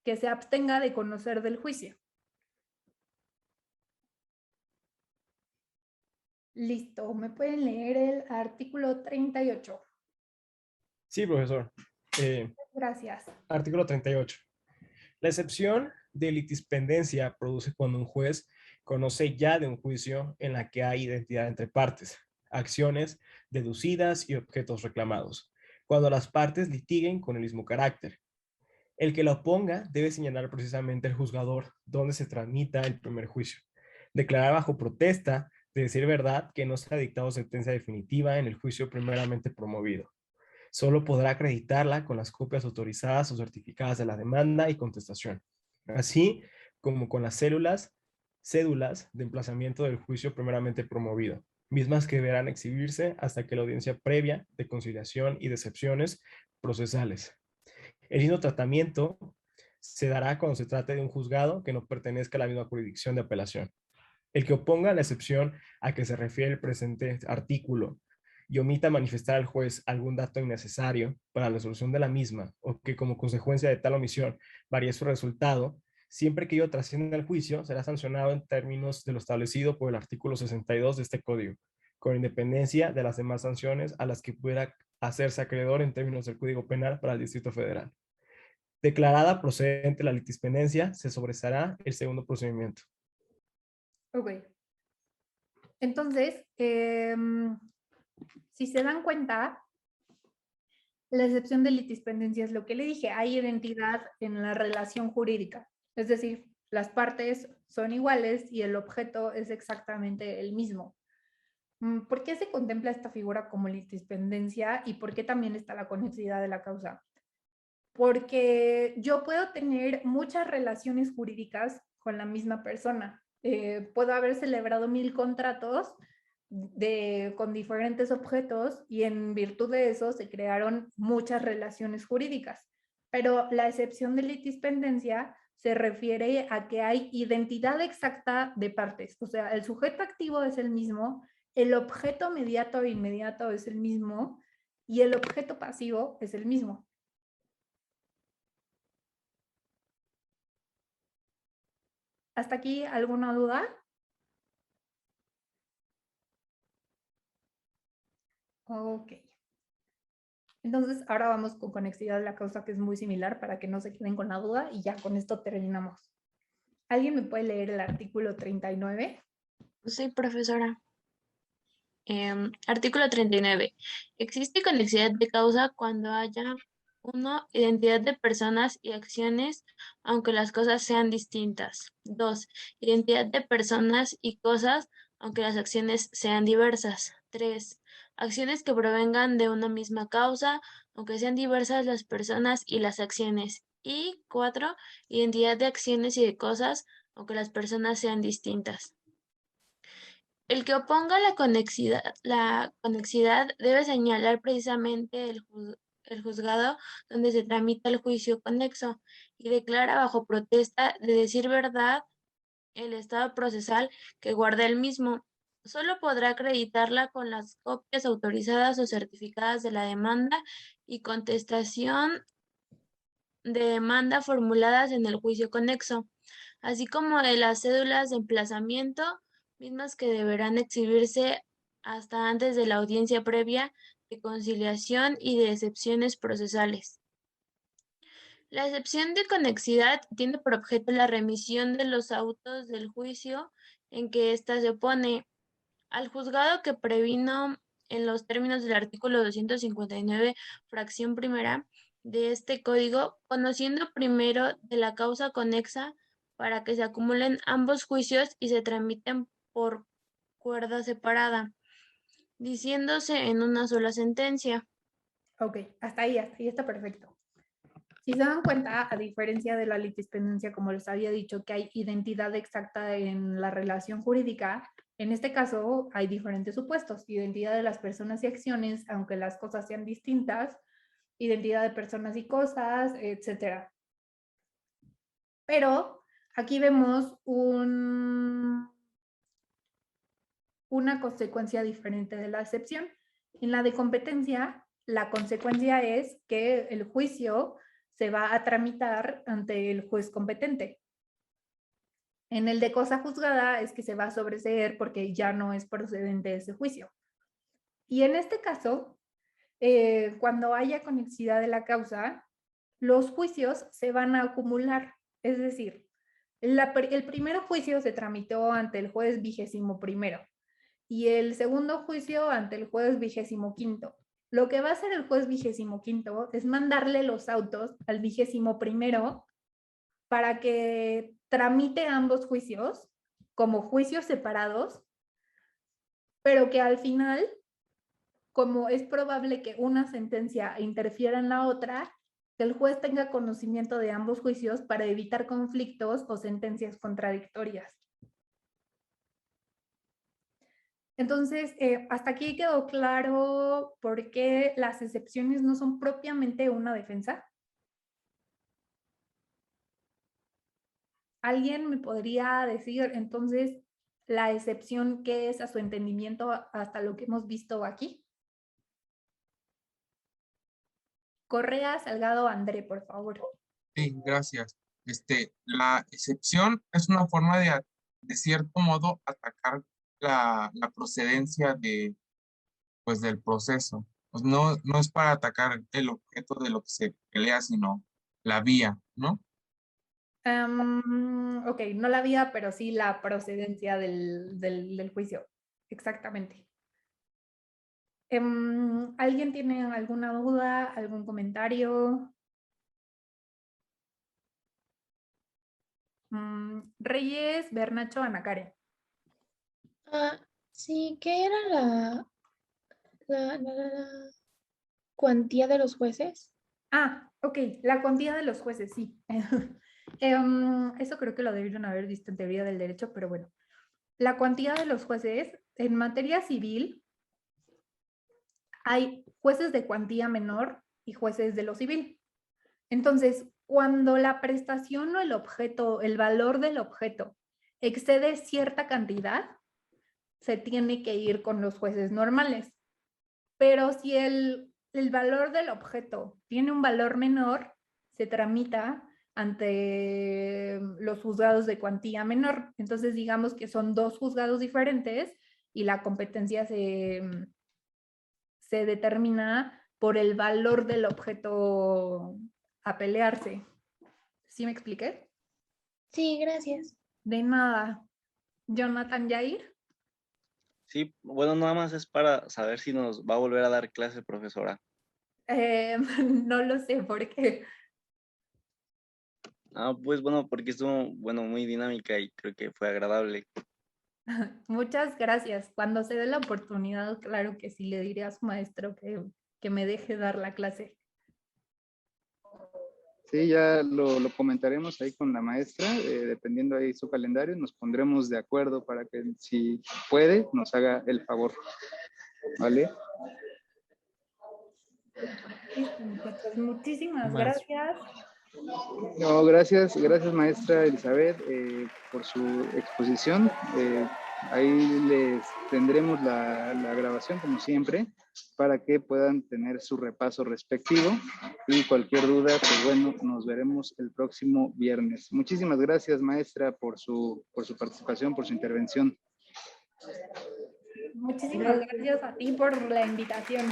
se abstenga de conocer del juicio. Listo, ¿me pueden leer el artículo 38? Sí, profesor. Gracias. Artículo 38. La excepción de litispendencia produce cuando un juez conoce ya de un juicio en la que hay identidad entre partes, acciones deducidas y objetos reclamados, cuando las partes litiguen con el mismo carácter. El que la oponga debe señalar precisamente al juzgador donde se tramita el primer juicio, declarar bajo protesta de decir verdad que no se ha dictado sentencia definitiva en el juicio primeramente promovido. Solo podrá acreditarla con las copias autorizadas o certificadas de la demanda y contestación, así como con las cédulas de emplazamiento del juicio primeramente promovido, mismas que deberán exhibirse hasta que la audiencia previa de conciliación y de excepciones procesales. El mismo tratamiento se dará cuando se trate de un juzgado que no pertenezca a la misma jurisdicción de apelación. El que oponga la excepción a que se refiere el presente artículo y omita manifestar al juez algún dato innecesario para la resolución de la misma o que como consecuencia de tal omisión varíe su resultado, siempre que ello trascienda al juicio, será sancionado en términos de lo establecido por el artículo 62 de este código, con independencia de las demás sanciones a las que pudiera hacerse acreedor en términos del Código Penal para el Distrito Federal. Declarada procedente la litispendencia, se sobresará el segundo procedimiento. Ok. Entonces, si se dan cuenta, la excepción de litispendencia es lo que le dije, hay identidad en la relación jurídica, es decir, las partes son iguales y el objeto es exactamente el mismo. ¿Por qué se contempla esta figura como litispendencia y por qué también está la conexidad de la causa? Porque yo puedo tener muchas relaciones jurídicas con la misma persona. Puedo haber celebrado 1000 contratos con diferentes objetos y en virtud de eso se crearon muchas relaciones jurídicas. Pero la excepción de litispendencia se refiere a que hay identidad exacta de partes. O sea, el sujeto activo es el mismo, el objeto mediato e inmediato es el mismo y el objeto pasivo es el mismo. ¿Hasta aquí alguna duda? Ok. Entonces, ahora vamos con conexidad de la causa, que es muy similar para que no se queden con la duda y ya con esto terminamos. ¿Alguien me puede leer el artículo 39? Sí, profesora. Artículo 39. Existe conexidad de causa cuando haya 1. Identidad de personas y acciones, aunque las cosas sean distintas. 2. Identidad de personas y cosas, aunque las acciones sean diversas. 3. Acciones que provengan de una misma causa, aunque sean diversas las personas y las acciones. Y 4. Identidad de acciones y de cosas, aunque las personas sean distintas. El que oponga la conexidad debe señalar precisamente el juzgado donde se tramita el juicio conexo y declara bajo protesta de decir verdad el estado procesal que guarda el mismo. Solo podrá acreditarla con las copias autorizadas o certificadas de la demanda y contestación de demanda formuladas en el juicio conexo, así como de las cédulas de emplazamiento, mismas que deberán exhibirse hasta antes de la audiencia previa de conciliación y de excepciones procesales. La excepción de conexidad tiene por objeto la remisión de los autos del juicio en que ésta se opone al juzgado que previno en los términos del artículo 259, fracción primera de este código, conociendo primero de la causa conexa para que se acumulen ambos juicios y se tramiten por cuerda separada, diciéndose en una sola sentencia. Ok, hasta ahí está perfecto. Si se dan cuenta, a diferencia de la litispendencia, como les había dicho, que hay identidad exacta en la relación jurídica, en este caso hay diferentes supuestos: identidad de las personas y acciones, aunque las cosas sean distintas, identidad de personas y cosas, etc. Pero aquí vemos una consecuencia diferente de la excepción. En la de competencia, la consecuencia es que el juicio se va a tramitar ante el juez competente. En el de cosa juzgada es que se va a sobreseer porque ya no es procedente ese juicio. Y en este caso, cuando haya conexidad de la causa, los juicios se van a acumular. Es decir, el primer juicio se tramitó ante el juez 21º y el segundo juicio ante el juez 25º. Lo que va a hacer el juez 25º es mandarle los autos al 21º para que tramite ambos juicios como juicios separados, pero que al final, como es probable que una sentencia interfiera en la otra, que el juez tenga conocimiento de ambos juicios para evitar conflictos o sentencias contradictorias. Entonces, hasta aquí quedó claro por qué las excepciones no son propiamente una defensa. ¿Alguien me podría decir entonces la excepción qué es a su entendimiento hasta lo que hemos visto aquí? Correa, Salgado, André, por favor. Sí, gracias. La excepción es una forma de cierto modo, atacar la procedencia pues, del proceso. Pues no es para atacar el objeto de lo que se pelea, sino la vía, ¿no? Ok, no la vía, pero sí la procedencia del juicio. Exactamente. ¿Alguien tiene alguna duda, algún comentario? Reyes, Bernacho, Ana Karen. Sí, ¿qué era la cuantía de los jueces? Ok, la cuantía de los jueces, sí. Eso creo que lo debieron haber visto en teoría del derecho, pero bueno. La cuantía de los jueces, en materia civil, hay jueces de cuantía menor y jueces de lo civil. Entonces, cuando la prestación o el objeto, el valor del objeto excede cierta cantidad, se tiene que ir con los jueces normales. Pero si el valor del objeto tiene un valor menor, se tramita ante los juzgados de cuantía menor. Entonces, digamos que son dos juzgados diferentes y la competencia se determina por el valor del objeto a pelearse. ¿Sí me expliqué? Sí, gracias. De nada. Jonathan, Yair. Sí, bueno, nada más es para saber si nos va a volver a dar clase, profesora. No lo sé por qué. Pues bueno, porque estuvo, bueno, muy dinámica y creo que fue agradable. Muchas gracias. Cuando se dé la oportunidad, claro que sí, le diré a su maestro que me deje dar la clase. Sí, ya lo comentaremos ahí con la maestra, dependiendo ahí su calendario, nos pondremos de acuerdo para que si puede nos haga el favor, ¿vale? Listo, muchachos, muchísimas Más. gracias. No, gracias maestra Elizabeth por su exposición. Ahí les tendremos la grabación como siempre para que puedan tener su repaso respectivo y cualquier duda, pues bueno, nos veremos el próximo viernes. Muchísimas gracias maestra por su participación, por su intervención. Muchísimas gracias a ti por la invitación.